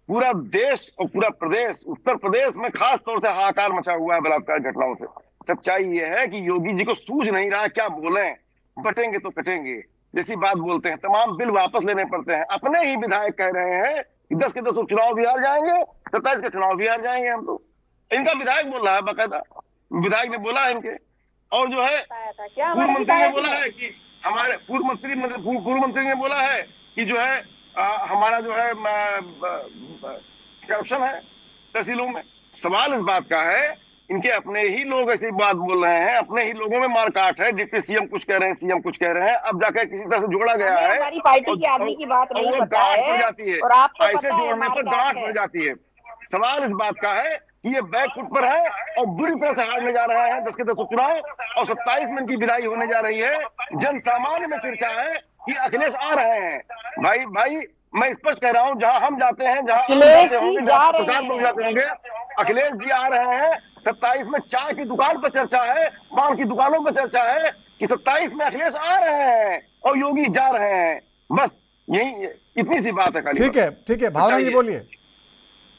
पूरा देश और पूरा प्रदेश, उत्तर प्रदेश में खास तौर से हाहाकार मचा हुआ है बलात्कार घटनाओं से। सच्चाई ये है कि योगी जी को सूझ नहीं रहा क्या बोलें, बटेंगे तो कटेंगे जैसी बात बोलते हैं। तमाम बिल वापस लेने पड़ते हैं। अपने ही विधायक कह रहे हैं कि 10 के 10 चुनाव भी हार जाएंगे, 27 के चुनाव भी हार जाएंगे हम तो। इनका विधायक बोल रहा है, बाकायदा विधायक ने बोला है इनके। और जो है पूर्व मंत्री ने बोला है कि हमारे पूर्व मंत्री ने बोला है कि जो है हमारा जो है करप्शन है तहसीलों में। सवाल इस बात का है, इनके अपने ही लोग ऐसी बात बोल रहे हैं, अपने ही लोगों में मारकाट है। डिप्टी सीएम कुछ कह रहे हैं, सीएम कुछ कह रहे हैं। अब जाकर किसी तरह से जोड़ा गया है, हमारी पार्टी के आदमी की बात नहीं पता है, जाती है, और आपको ऐसे जोड़ने पर गांठ पड़ जाती है। सवाल इस बात का है कि ये बैकफुट पर है और बुरी तरह से हारने जा रहे हैं 10 के 10 चुनाव, और 27 में इनकी विदाई होने जा रही है। जन सामान्य में चर्चा है कि अखिलेश आ रहे हैं। भाई मैं स्पष्ट कह रहा हूं, जहां हम जाते हैं, जहां अखिलेश जी जा रहे होंगे, अखिलेश जी आ रहे हैं। 27 में चाय की दुकान पर चर्चा है, पान की दुकानों पर चर्चा है कि 27 में अखिलेश आ रहे हैं और योगी जा रहे हैं। बस यही इतनी सी बात है। ठीक है भावना जी बोलिए।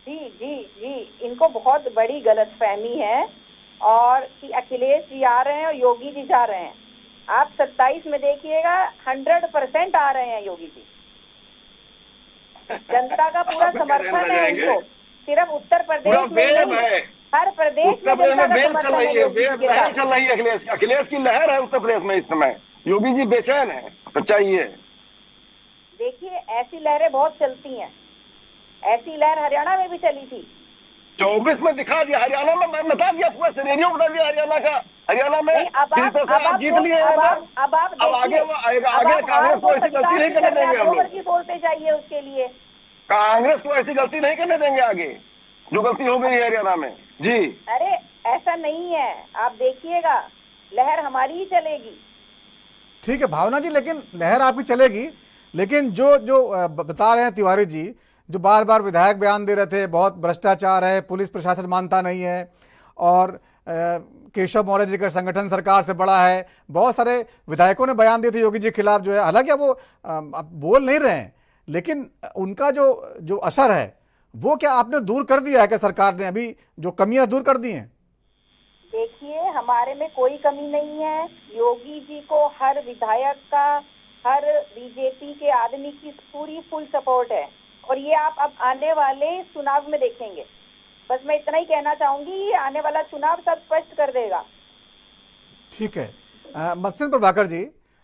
जी इनको बहुत बड़ी गलतफहमी है और कि अखिलेश जी आ रहे हैं और योगी जी जा रहे हैं। आप 27 में देखिएगा 100% आ रहे हैं योगी जी। जनता का पूरा समर्थन है उनको। सिर्फ उत्तर प्रदेश में नहीं, हर प्रदेश में जनता का समर्थन है। लहर चल रही है अखिलेश की लहर है उत्तर प्रदेश में इस समय। योगी जी बेचैन है, सच्चाई है। देखिए ऐसी लहरें बहुत चलती हैं, ऐसी लहर हरियाणा में भी चली थी। 24 में दिखा दिया, हरियाणा में मैं बता दिया, पूरा सिनेरियो बता दिया हरियाणा का। हरियाणा में अब आप जीत लिए। अब आगे वो आएगा, आगे कांग्रेस को ऐसी गलती नहीं करने देंगे हम लोग। बोलते जाइए उसके लिए, कांग्रेस को ऐसी गलती नहीं करने देंगे आगे जो गलती हो गई है हरियाणा में। जी अरे ऐसा नहीं है, आप देखिएगा लहर हमारी ही चलेगी। ठीक है भावना जी, लेकिन लहर आपकी चलेगी, लेकिन जो बता रहे हैं तिवारी जी, जो बार बार विधायक बयान दे रहे थे बहुत भ्रष्टाचार है, पुलिस प्रशासन मानता नहीं है, और केशव मौर्य जी का संगठन सरकार से बड़ा है। बहुत सारे विधायकों ने बयान दिए थे योगी जी के खिलाफ जो है। हालांकि वो अब बोल नहीं रहे हैं, लेकिन उनका जो असर है वो क्या आपने दूर कर दिया है क्या? सरकार ने अभी जो कमियां दूर कर दी हैं? देखिए हमारे में कोई कमी नहीं है। योगी जी को हर विधायक का, हर बीजेपी के आदमी की पूरी फुल सपोर्ट है, और ये आप अब आने वाले चुनाव में देखेंगे। बस मैं इतना ही कहना चाहूंगी, आने वाला चुनाव सब स्पष्ट कर देगा। ठीक है, मत्स्य प्रभाकर जी,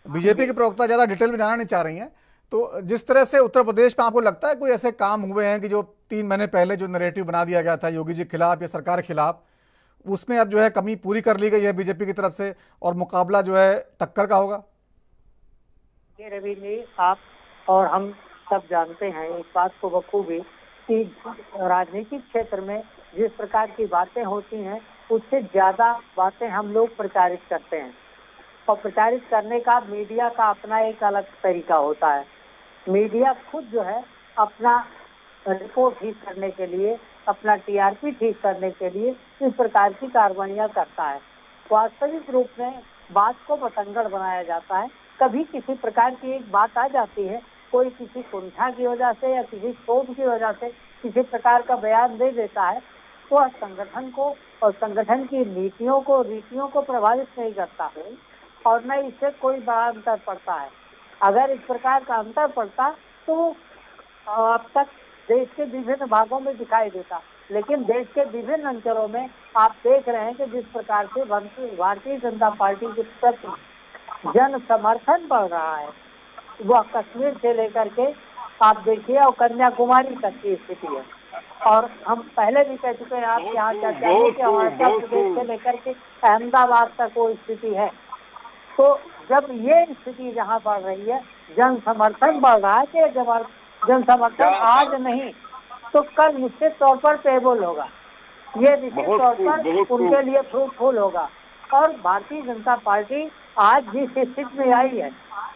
बीजेपी के प्रवक्ता ज्यादा डिटेल में जाना नहीं चाह रही हैं, तो जिस तरह से उत्तर प्रदेश में आपको लगता है कोई ऐसे काम हुए हैं कि जो 3 महीने पहले जो नैरेटिव बना दिया गया था योगी जी के खिलाफ या सरकार के खिलाफ, उसमें अब जो है कमी पूरी कर ली गई है बीजेपी की तरफ से और मुकाबला जो है टक्कर का होगा? रवि जी, आप और हम सब जानते हैं इस बात को बखूबी कि राजनीतिक क्षेत्र में जिस प्रकार की बातें होती हैं उससे ज्यादा बातें हम लोग प्रचारित करते हैं, और प्रचारित करने का मीडिया का अपना एक अलग तरीका होता है। मीडिया खुद जो है अपना रिपोर्ट ठीक करने के लिए, अपना टीआरपी ठीक करने के लिए इस प्रकार की कार्रवाइयां करता है। वास्तविक रूप में बात को बतंगड़ बनाया जाता है। कभी किसी प्रकार की एक बात आ जाती है, कोई किसी कुंठा की वजह से या किसी शोध की वजह से किसी प्रकार का बयान दे देता है, तो वह संगठन को और संगठन की रीतियों को प्रभावित नहीं करता है और न इससे कोई बड़ा अंतर पड़ता है। अगर इस प्रकार का अंतर पड़ता तो अब तक देश के विभिन्न भागों में दिखाई देता, लेकिन देश के विभिन्न अंचलों में आप देख रहे हैं कि जिस प्रकार से भारतीय जनता पार्टी के प्रति जन समर्थन बढ़ रहा है, वह कश्मीर से लेकर के आप देखिए और कन्याकुमारी तक की स्थिति है। और हम पहले भी कह चुके हैं आपके यहाँ चर्चा की कि अरुणाचल प्रदेश से लेकर के अहमदाबाद तक वो स्थिति है। तो जब ये स्थिति जहाँ बढ़ रही है, जन समर्थन बढ़ रहा है कि जन समर्थन आज नहीं तो कल निश्चित तौर पर पेबल होगा, ये निश्चित तौर पर उनके लिए फ्रूटफुल होगा। और भारतीय जनता पार्टी आज जिस स्थिति में आई है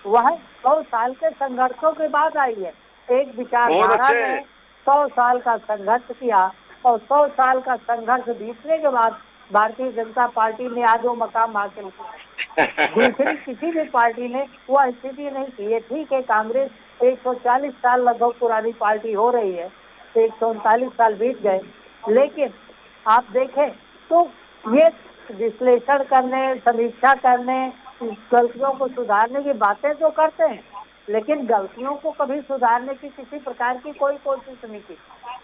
वह 100 साल के संघर्षों के बाद आई है। एक विचारधारा ने 100 साल का संघर्ष किया और 100 साल का संघर्ष बीतने के बाद भारतीय जनता पार्टी ने आज वो मकाम हासिल किया। दूसरी किसी भी पार्टी ने वह स्थिति नहीं की है। ठीक है, कांग्रेस 140 साल लगभग पुरानी पार्टी हो रही है, 139 साल बीत गए, लेकिन आप देखें तो ये विश्लेषण करने, समीक्षा करने, गलतियों को सुधारने की बातें तो करते हैं, लेकिन गलतियों को कभी सुधारने की किसी प्रकार की कोई कोशिश नहीं की।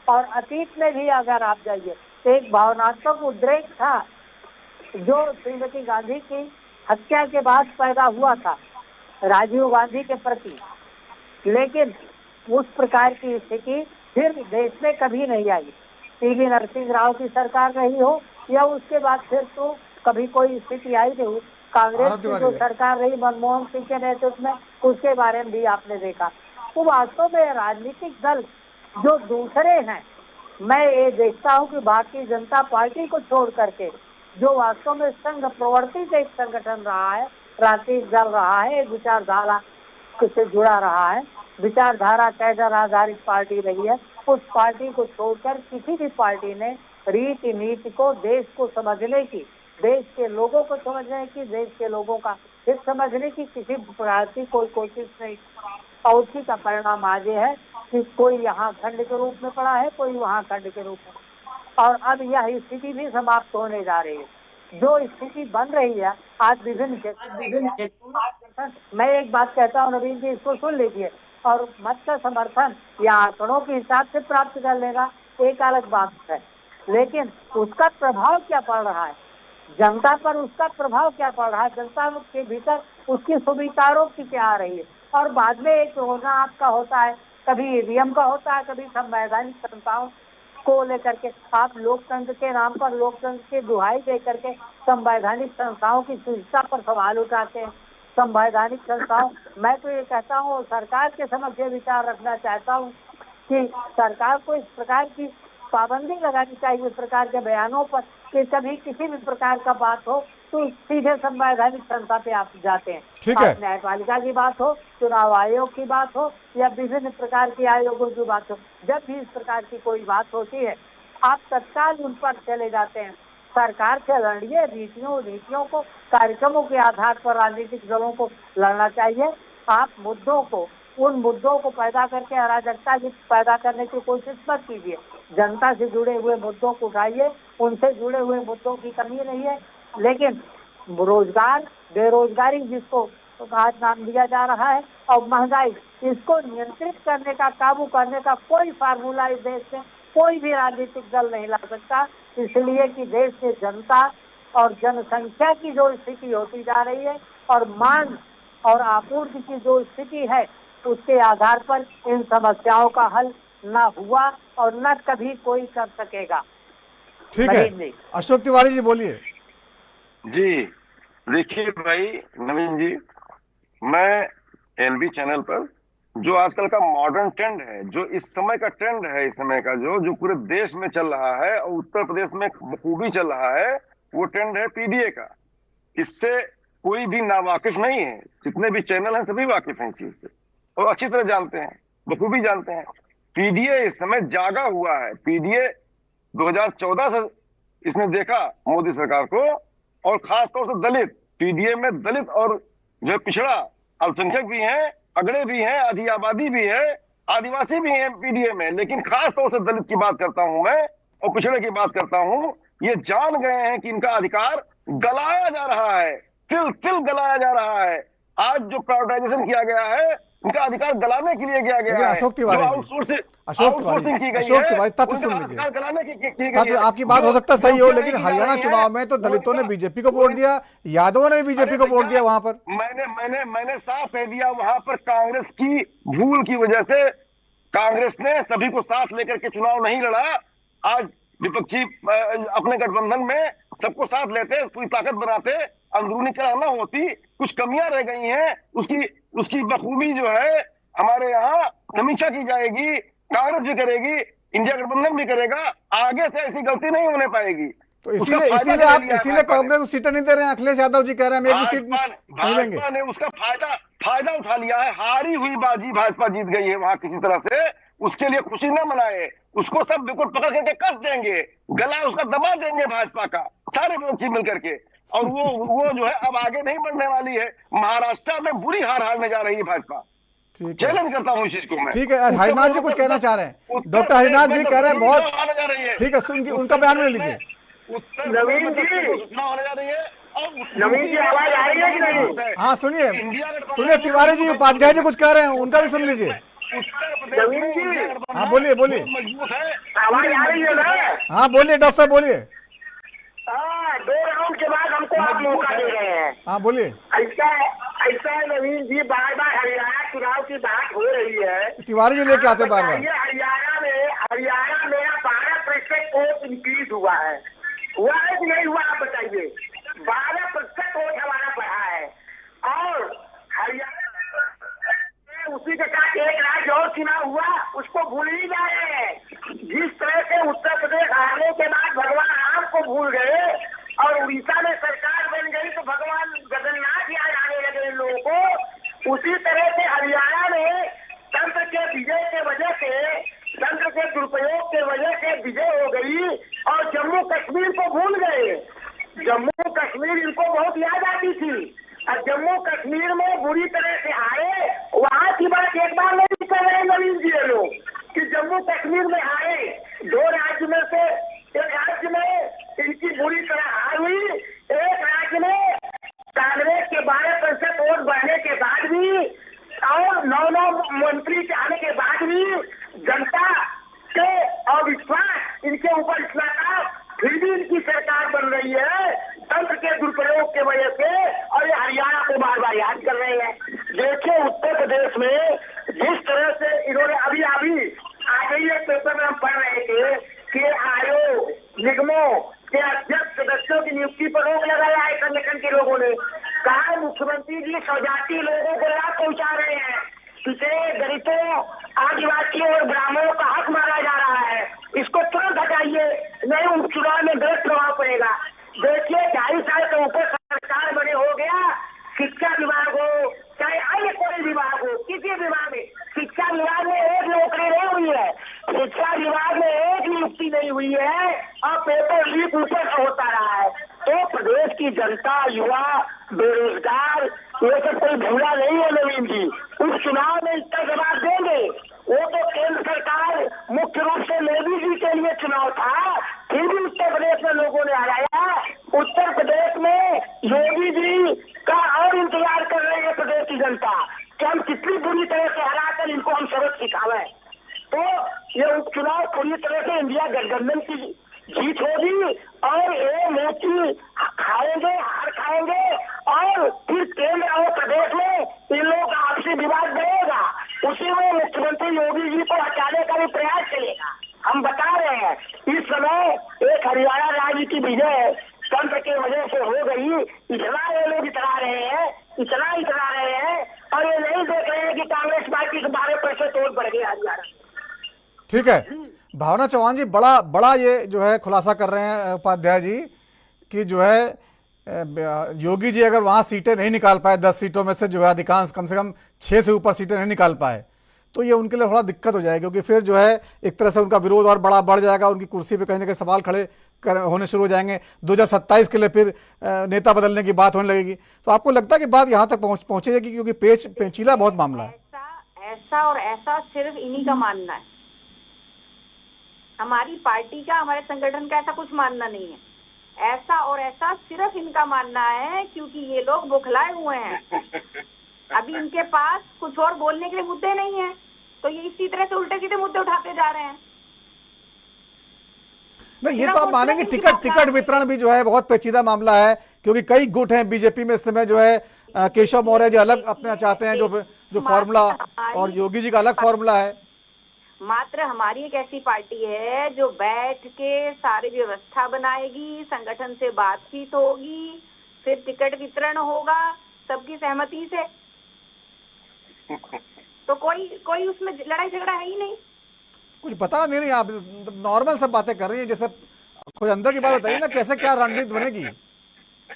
और अतीत में भी अगर आप जाइए तो एक भावनात्मक उद्रेक था जो श्रीमती गांधी की हत्या के बाद पैदा हुआ था राजीव गांधी के प्रति, लेकिन उस प्रकार की स्थिति फिर देश में कभी नहीं आई। पीवी नरसिंह राव की सरकार रही हो या उसके बाद फिर तो कभी कोई स्थिति आई नहीं। कांग्रेस की जो सरकार रही मनमोहन सिंह के नेतृत्व में, उसके बारे में भी आपने देखा। तो वास्तव में राजनीतिक दल जो दूसरे हैं, मैं ये देखता हूँ कि भारतीय जनता पार्टी को छोड़ करके जो वास्तव में संघ प्रवर्तित एक संगठन रहा है, राजनीतिक दल रहा है, एक विचारधारा से जुड़ा रहा है, विचारधारा कैडर आधारित पार्टी रही है, उस पार्टी को छोड़कर किसी भी पार्टी ने रीति नीति को, देश को समझने की, देश के लोगों को समझने की, देश के लोगों का हित समझने की किसी प्रकार की कोई कोशिश नहीं। और उसी का परिणाम आज है कि कोई यहाँ खंड के रूप में पड़ा है, कोई वहाँ खंड के रूप में। और अब यह स्थिति भी समाप्त होने जा रही है। जो स्थिति बन रही है आज विभिन्न क्षेत्रों, मैं एक बात कहता हूँ नवीन जी, इसको सुन लीजिए, और मत का समर्थन या आंकड़ों के हिसाब से प्राप्त कर लेना एक अलग बात है, लेकिन उसका प्रभाव क्या पड़ रहा है जनता पर, उसका प्रभाव क्या पड़ रहा है जनता के भीतर, उसकी सुविचारों की क्या आ रही है। और बाद में एक रोना आपका होता है, कभी ईवीएम का होता है, कभी संवैधानिक संस्थाओं को लेकर के आप लोकतंत्र के नाम पर, लोकतंत्र की दुहाई दे करके संवैधानिक संस्थाओं की सुरक्षा पर सवाल उठाते हैं। संवैधानिक संस्थाओं, मैं तो ये कहता हूँ सरकार के समक्ष ये विचार रखना चाहता हूँ कि सरकार को इस प्रकार की पाबंदी लगानी चाहिए इस प्रकार के बयानों पर कि कभी किसी भी प्रकार का बात हो तो सीधे संवैधानिक संस्था पे आप जाते हैं। ठीक है, न्यायपालिका की बात हो, चुनाव आयोग की बात हो या विभिन्न प्रकार के आयोगों की बात हो, जब भी इस प्रकार की कोई बात होती है आप तत्काल उन पर चले जाते हैं। सरकार से लड़िए, नीतियों को, कार्यक्रमों के आधार पर राजनीतिक दलों को लड़ना चाहिए। आप मुद्दों को, उन मुद्दों को पैदा करके अराजकता की पैदा करने की कोशिश मत कीजिए। जनता से जुड़े हुए मुद्दों को उठाइए, उनसे जुड़े हुए मुद्दों की कमी नहीं है, लेकिन रोजगार, बेरोजगारी जिसको आज नाम दिया जा रहा है, और महंगाई, इसको नियंत्रित करने का, काबू करने का कोई फार्मूला इस देश में कोई भी राजनीतिक दल नहीं ला सकता। इसलिए कि देश में जनता और जनसंख्या की जो स्थिति होती जा रही है और मांग और आपूर्ति की जो स्थिति है उसके आधार पर इन समस्याओं का हल न हुआ और न कभी कोई कर सकेगा। ठीक है, अशोक तिवारी जी बोलिए। जी देखिए भाई नवीन जी, मैं एनबी चैनल पर जो आजकल का मॉडर्न ट्रेंड है, जो इस समय का ट्रेंड है, इस समय का जो पूरे देश में चल रहा है और उत्तर प्रदेश में बखूबी चल रहा है, वो ट्रेंड है पीडीए का। इससे कोई भी नावाकिफ नहीं है, जितने भी चैनल हैं सभी वाकिफ हैं इस चीज से और अच्छी तरह जानते हैं, बखूबी जानते हैं। पीडीए इस समय जागा हुआ है। पीडीए 2014 से इसने देखा मोदी सरकार को, और खासतौर से दलित, पीडीए में दलित और जो पिछड़ा अल्पसंख्यक भी हैं, अगड़े भी हैं, आधी आबादी भी है, आदिवासी भी हैं पीडीए में, लेकिन खास तौर से दलित की बात करता हूं मैं और पिछड़े की बात करता हूं। ये जान गए हैं कि इनका अधिकार गलाया जा रहा है, तिल तिल गलाया जा रहा है। आज जो प्राइवेटाइजेशन किया गया है, इनका अधिकार गलाने के लिए किया गया है। अशोक तिवारी तथ्य सुन लीजिए। आपकी बात हो सकता है सही हो, लेकिन हरियाणा चुनाव में तो दलितों ने बीजेपी को वोट दिया, यादवों ने बीजेपी को वोट दिया। वहां पर मैंने साफ कह दिया, वहां पर कांग्रेस की भूल की वजह से कांग्रेस ने सभी को साथ लेकर के चुनाव नहीं लड़ा। आज विपक्षी अपने गठबंधन में सबको साथ लेते, पूरी ताकत बनाते, अंदरूनी कराना होती, कुछ कमियां रह गई हैं, उसकी बखूबी जो है हमारे यहाँ समीक्षा की जाएगी, कांग्रेस भी करेगी, इंडिया गठबंधन भी करेगा, आगे से ऐसी गलती नहीं होने पाएगी। तो इसीलिए कांग्रेस को सीटें नहीं दे रहे हैं। अखिलेश यादव जी कह रहे हैं हम एक भी सीट नहीं देंगे। भाजपा ने उसका फायदा उठा लिया है। हारी हुई बाजी भाजपा जीत गई है वहां किसी तरह से, उसके लिए खुशी न मनाए, उसको सब बिल्कुल पकड़ करके कस देंगे, गला उसका दबा देंगे भाजपा का, सारे विपक्षी मिलकर के। और वो जो है अब आगे नहीं बढ़ने वाली है। महाराष्ट्र में बुरी हार हारने जा रही है भाजपा। चैलेंज करता हूँ इस चीज को मैं। ठीक है, हरिनाथ जी कुछ कहना चाह रहे हैं। डॉक्टर हरिनाथ जी कह रहे हैं बहुत ठीक है, सुन उनका बयान ले लीजिए। नवीन जी सूचना होने जा रही है। नवीन जी आवाज आ रही है कि नहीं? हाँ सुनिए तिवारी जी, उपाध्याय जी कुछ कह रहे हैं, उनका भी सुन लीजिए। नवीन जी हाँ बोलिए मजबूत है, आवाज आ रही है ना? हाँ बोलिए डॉक्टर साहब बोलिए। 2 राउंड के बाद हमको आप मौका दे रहे हैं। हाँ बोलिए। ऐसा नवीन जी, बार बार हरियाणा चुनाव की बात हो रही है, तिवारी जी लेके आते बार बार। हरियाणा में 12% वोट इंक्रीज हुआ है कि नहीं हुआ, आप बताइए। 12% वोट हमारा बढ़ा है, और हरियाणा उसी के साथ एक राज्य और चुनाव हुआ, उसको भूल ही जाए। जिस तरह से उत्तर प्रदेश हारने के बाद भगवान राम को भूल गए और उड़ीसा में सरकार बन गई तो भगवान जगन्नाथ याद आने लगे इन लोगों को, उसी तरह से हरियाणा में तंत्र के विजय के वजह से, तंत्र के दुरुपयोग के वजह से विजय हो गई और जम्मू कश्मीर को भूल गए। जम्मू कश्मीर इनको बहुत याद आती थी, और जम्मू कश्मीर में बुरी तरह से हारे। वहां की बात एक बार नहीं कर रहे नवीन जी लोग कि जम्मू कश्मीर में हारे। 2 राज्य में से एक राज्य में इनकी बुरी तरह हार हुई, एक राज्य में कांग्रेस के 12% वोट बढ़ने के बाद भी और 9 मंत्री के आने के बाद भी जनता के अविश्वास इनके ऊपर इतना था, फिर भी इनकी सरकार बन रही है तंत्र के दुरुपयोग की वजह से, और ये हरियाणा को बार बार याद कर रहे हैं। देखिए उत्तर प्रदेश में जिस तरह से इन्होंने अभी आगे ही एक पेपर में हम पढ़ रहे थे कि आयोग निगमों के अध्यक्ष सदस्यों की नियुक्ति पर रोक लगाया है संगठन के लोगों ने। कहा मुख्यमंत्री जी स्वजाति लोगों को लाभ पहुंचा रहे हैं, पिछड़े दलितों, आदिवासियों और ब्राह्मणों का हक मारा जा रहा है, इसको तुरंत हटाइए, नहीं उपचुनाव में गलत प्रभाव पड़ेगा। देखिए 2.5 साल के ऊपर सरकार बने हो गया, शिक्षा विभाग हो चाहे अन्य कोई विभाग हो, किसी विभाग में, शिक्षा विभाग में एक नौकरी नहीं हुई है, शिक्षा विभाग में एक नियुक्ति नहीं हुई है, और पेपर लीक ऊपर से होता रहा है। तो प्रदेश की जनता, युवा, बेरोजगार, ये सब कोई भूला नहीं है नवीन जी। उपचुनाव में इसका जवाब देंगे। वो तो केंद्र सरकार मुख्य रूप से मोदी जी के लिए चुनाव था, फिर भी उत्तर प्रदेश में लोगों ने हराया। उत्तर प्रदेश में योगी जी का और इंतजार कर रही है प्रदेश की जनता कि हम कितनी बुरी तरह से हराकर इनको हम सबक सिखावे। तो ये उपचुनाव पूरी तरह से इंडिया गठबंधन की जीत होगी, और ये मोदी खाएंगे, हार खाएंगे, और फिर केंद्र और प्रदेश में इन लोगों का आपसी विवाद बढ़ेगा। उसी में मुख्यमंत्री योगी जी को हटाने का भी प्रयास चलेगा। हम बता रहे हैं इस समय एक हरियाणा राज्य की विजय तंत्र की वजह से हो गई। इतना ये लोग इतरा रहे हैं, इतना इतरा रहे हैं, और ये नहीं देख रहे हैं कि कांग्रेस पार्टी के 12% वोट बढ़ गया हरियाणा। ठीक है, भावना चौहान जी बड़ा ये जो है खुलासा कर रहे हैं उपाध्याय जी कि जो है योगी जी अगर वहां सीटें नहीं निकाल पाए, 10 सीटों में से जो है अधिकांश कम से कम 6 से ऊपर सीटें नहीं निकाल पाए, तो ये उनके लिए थोड़ा दिक्कत हो जाएगी, क्योंकि फिर जो है एक तरह से उनका विरोध और बढ़ जाएगा, उनकी कुर्सी पे कहीं ना कहीं सवाल खड़े होने शुरू हो जाएंगे। 2027 के लिए फिर नेता बदलने की बात होने लगेगी। तो आपको लगता है कि बात यहाँ तक पहुंचेगी, क्योंकि पेचीला बहुत मामला है। ऐसा और ऐसा सिर्फ इन्हीं का मानना है, हमारी पार्टी का, हमारे संगठन का ऐसा कुछ मानना नहीं है। ऐसा और ऐसा सिर्फ इनका मानना है, क्योंकि ये लोग बौखलाए हुए हैं। अभी इनके पास कुछ और बोलने के लिए मुद्दे नहीं है, तो ये इसी तरह से उल्टे सीधे मुद्दे उठाते जा रहे हैं। नहीं, ये तो आप मानेंगे टिकट वितरण भी जो है बहुत पेचीदा मामला है, क्योंकि कई गुट हैं बीजेपी में इस समय जो है केशव मौर्य जी अलग अपना चाहते हैं जो फॉर्मूला, और योगी जी का अलग फॉर्मूला है। मात्र हमारी एक ऐसी पार्टी है जो बैठ के सारी व्यवस्था बनाएगी, संगठन से बातचीत होगी, फिर टिकट वितरण होगा सबकी सहमति से। तो कोई उसमें लड़ाई झगड़ा है ही नहीं। कुछ बता नहीं आप नॉर्मल सब बातें कर रही हैं, जैसे कोई अंदर की बात बताइए ना, कैसे क्या रणनीति बनेगी।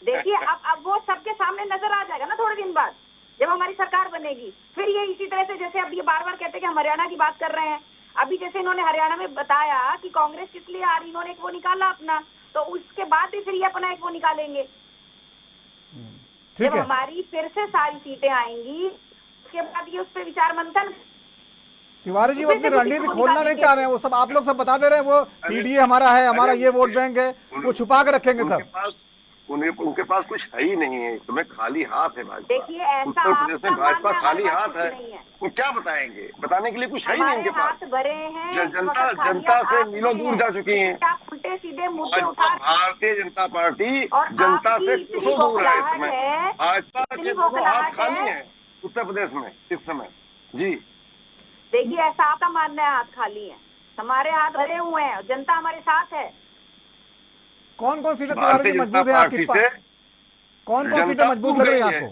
देखिए अब वो सबके सामने नजर आ जाएगा ना थोड़े दिन बाद, जब हमारी सरकार बनेगी। फिर ये इसी तरह से, जैसे अब ये बार बार कहते हैं कि हम हरियाणा की बात कर रहे हैं, अभी जैसे इन्होंने हरियाणा में बताया कि कांग्रेस किस लिए आ रही, इन्होंने एक वो निकाला अपना, तो उसके बाद भी फिर ये अपना एक वो निकालेंगे। जब हमारी फिर से सारी सीटें आएंगी, उसके बाद ये उस पर विचार मंथन। तिवारी जी अपनी रणनीति खोलना नहीं चाह रहे हैं, वो सब आप लोग सब बता दे रहे हैं, वो पीडीए हमारा है, हमारा ये वोट बैंक है, वो छुपा के रखेंगे सब। उनके पास कुछ है ही नहीं है, इस समय खाली हाथ है भाजपा। देखिए ऐसा उत्तर प्रदेश में भाजपा खाली हाथ है, वो क्या बताएंगे, बताने के लिए कुछ है ही नहीं उनके पास। भरे हैं, जनता से मीलों दूर जा चुकी है। उल्टे सीधे मुद्दे भारतीय जनता पार्टी जनता से कोसों दूर है इस समय। भाजपा के दोनों हाथ खाली है उत्तर प्रदेश में इस समय। जी देखिए, ऐसा आपका मानना है हाथ खाली है, हमारे हाथ भरे हुए हैं, जनता हमारे साथ है। कौन कौन सीटें तिवारी जी मजबूत है आपकी? कौन सीटें मजबूत लग रही है आपको?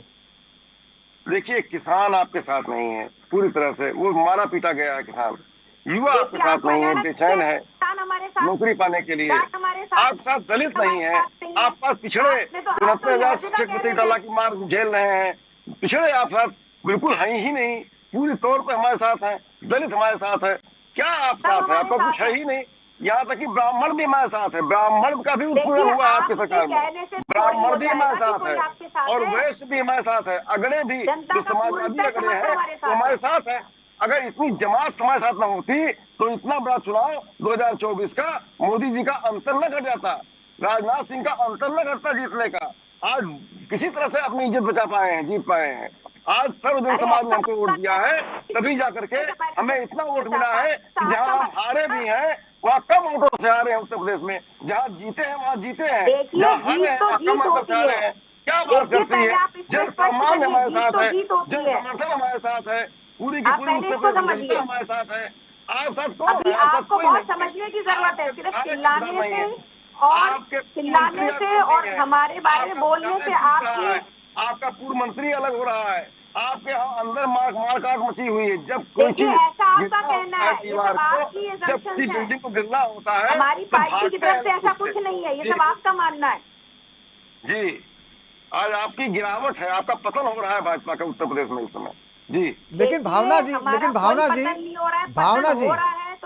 देखिए, किसान आपके साथ नहीं है पूरी तरह से, वो मारा पीटा गया है किसान। युवा आपके साथ नहीं है, बेचैन है नौकरी पाने के लिए। आपके साथ दलित नहीं है, आप पास पिछड़े 69,000 शिक्षक प्रति डाला की मार झेल रहे हैं, पिछड़े आप साथ बिल्कुल है ही नहीं, पूरी तौर पर हमारे साथ है। दलित हमारे साथ है, क्या आप साथ है? आपका कुछ है ही नहीं। यहाँ तक कि ब्राह्मण भी हमारे साथ है, ब्राह्मण का भी उत्पीड़न हुआ है आपकी सरकार में, ब्राह्मण भी हमारे साथ है, और वैश्य भी हमारे साथ है, अगड़े भी, जो समाजवादी अगड़े हैं वो हमारे साथ है। अगर इतनी जमात हमारे साथ न होती तो इतना बड़ा चुनाव 2024 का मोदी जी का अंतर न घट जाता, राजनाथ सिंह का अंतर न घटता जीतने का। आज किसी तरह से अपनी इज्जत बचा पाए हैं, जीत पाए हैं। आज सर्वजन समाज ने हमको वोट दिया है, तभी जाकर के हमें इतना वोट मिला है कि जहां हम हारे भी हैं वहाँ कम वोटों से हारे हैं उत्तर प्रदेश में, जहाँ जीते हैं वहाँ जीते हैं, जहाँ हारे हैं वहाँ कम अंतर से हारे हैं। क्या बात करती है? जन सम्मान हमारे साथ है, जन समर्थन हमारे साथ है, पूरी की पूरी उत्तर प्रदेश जनता हमारे साथ है। आप साथ कौन है? आप कोई नहीं समझने की जरूरत है, सिर्फ चिल्लाने से और हमारे बारे में बोलने से आपका पूर्व मंत्री अलग हो रहा है, आपके यहाँ अंदर मारकाट मची हुई है। जब कोई चीज दीवार को, जब किसी बिल्डिंग को गिरना होता है, हमारी पार्टी की तरफ से ऐसा कुछ नहीं है, ये सब आपका मानना है। जी, आज आपकी गिरावट है, आपका पतन हो रहा है भाजपा का उत्तर प्रदेश में इस समय। जी, लेकिन भावना जी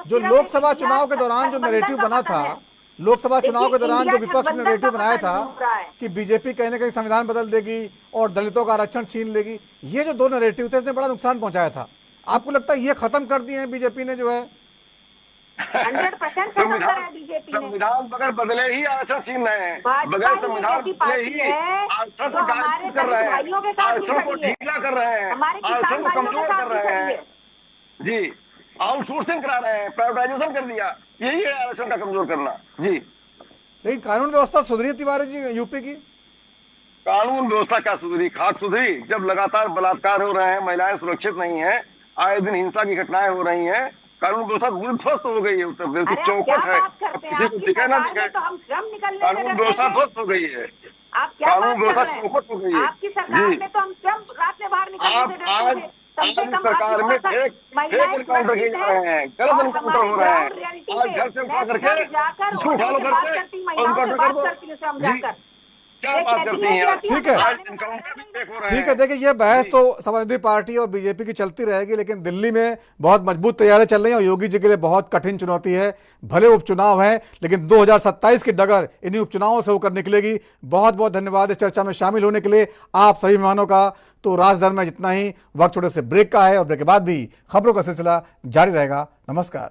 जो लोकसभा चुनाव के दौरान जो नैरेटिव बना था, लोकसभा चुनाव के दौरान जो विपक्ष ने नैरेटिव बनाया था कि बीजेपी कहीं ना कहीं संविधान बदल देगी और दलितों का आरक्षण छीन लेगी, ये जो दो नैरेटिव थे इसने बड़ा नुकसान पहुंचाया था। आपको लगता है ये खत्म कर दिए हैं बीजेपी ने जो है? 100% संविधान बगैर बदले ही आरक्षण छीन रहे हैं, बगैर संविधान बदले ही आरक्षण को गालिब कर रहे हैं, आरक्षण को ढीला कर रहे हैं, आरक्षण को कमजोर कर रहे हैं। जी, आउटसोर्सिंग करा रहे हैं, प्राइवेटाइजेशन कर दिया, यही है आरक्षण का कमजोर करना। जी, लेकिन कानून व्यवस्था सुधरी तिवारी जी यूपी की? कानून व्यवस्था क्या सुधरी, खाक सुधरी? जब लगातार बलात्कार हो रहे हैं, महिलाएं सुरक्षित नहीं है, आए दिन हिंसा की घटनाएं हो रही हैं, कानून व्यवस्था पूरी ध्वस्त हो गई है। उत्तर प्रदेश की चौपट है, अब किसी को दिखे ना दिखे, कानून व्यवस्था ध्वस्त हो गई है, कानून व्यवस्था चौपट हो गई है। जी, आप आज सरकार में फेक एनकाउंटर किए जा रहे हैं, गलत एनकाउंटर हो रहे हैं। आज घर से उठा करके जिसको उठा लो घर से और उनकाउंटर कर दो। जी, क्या बात करती हैं आप? ठीक है, आज एनकाउंटर भी फेक हो रहे हैं। ठीक है। देखिए, ये बहस तो समाजवादी पार्टी और बीजेपी की चलती रहेगी, लेकिन दिल्ली में बहुत मजबूत तैयारियां चल रही हैं और योगी जी के लिए बहुत कठिन चुनौती है। भले उपचुनाव है, लेकिन 2027 की डगर इन्हीं उपचुनावों से होकर निकलेगी। बहुत बहुत धन्यवाद इस चर्चा में शामिल होने के लिए आप सभी मेहमानों का। तो राजधर में जितना ही वक्त छोटे से ब्रेक का है और ब्रेक के बाद भी खबरों का सिलसिला जारी रहेगा। नमस्कार।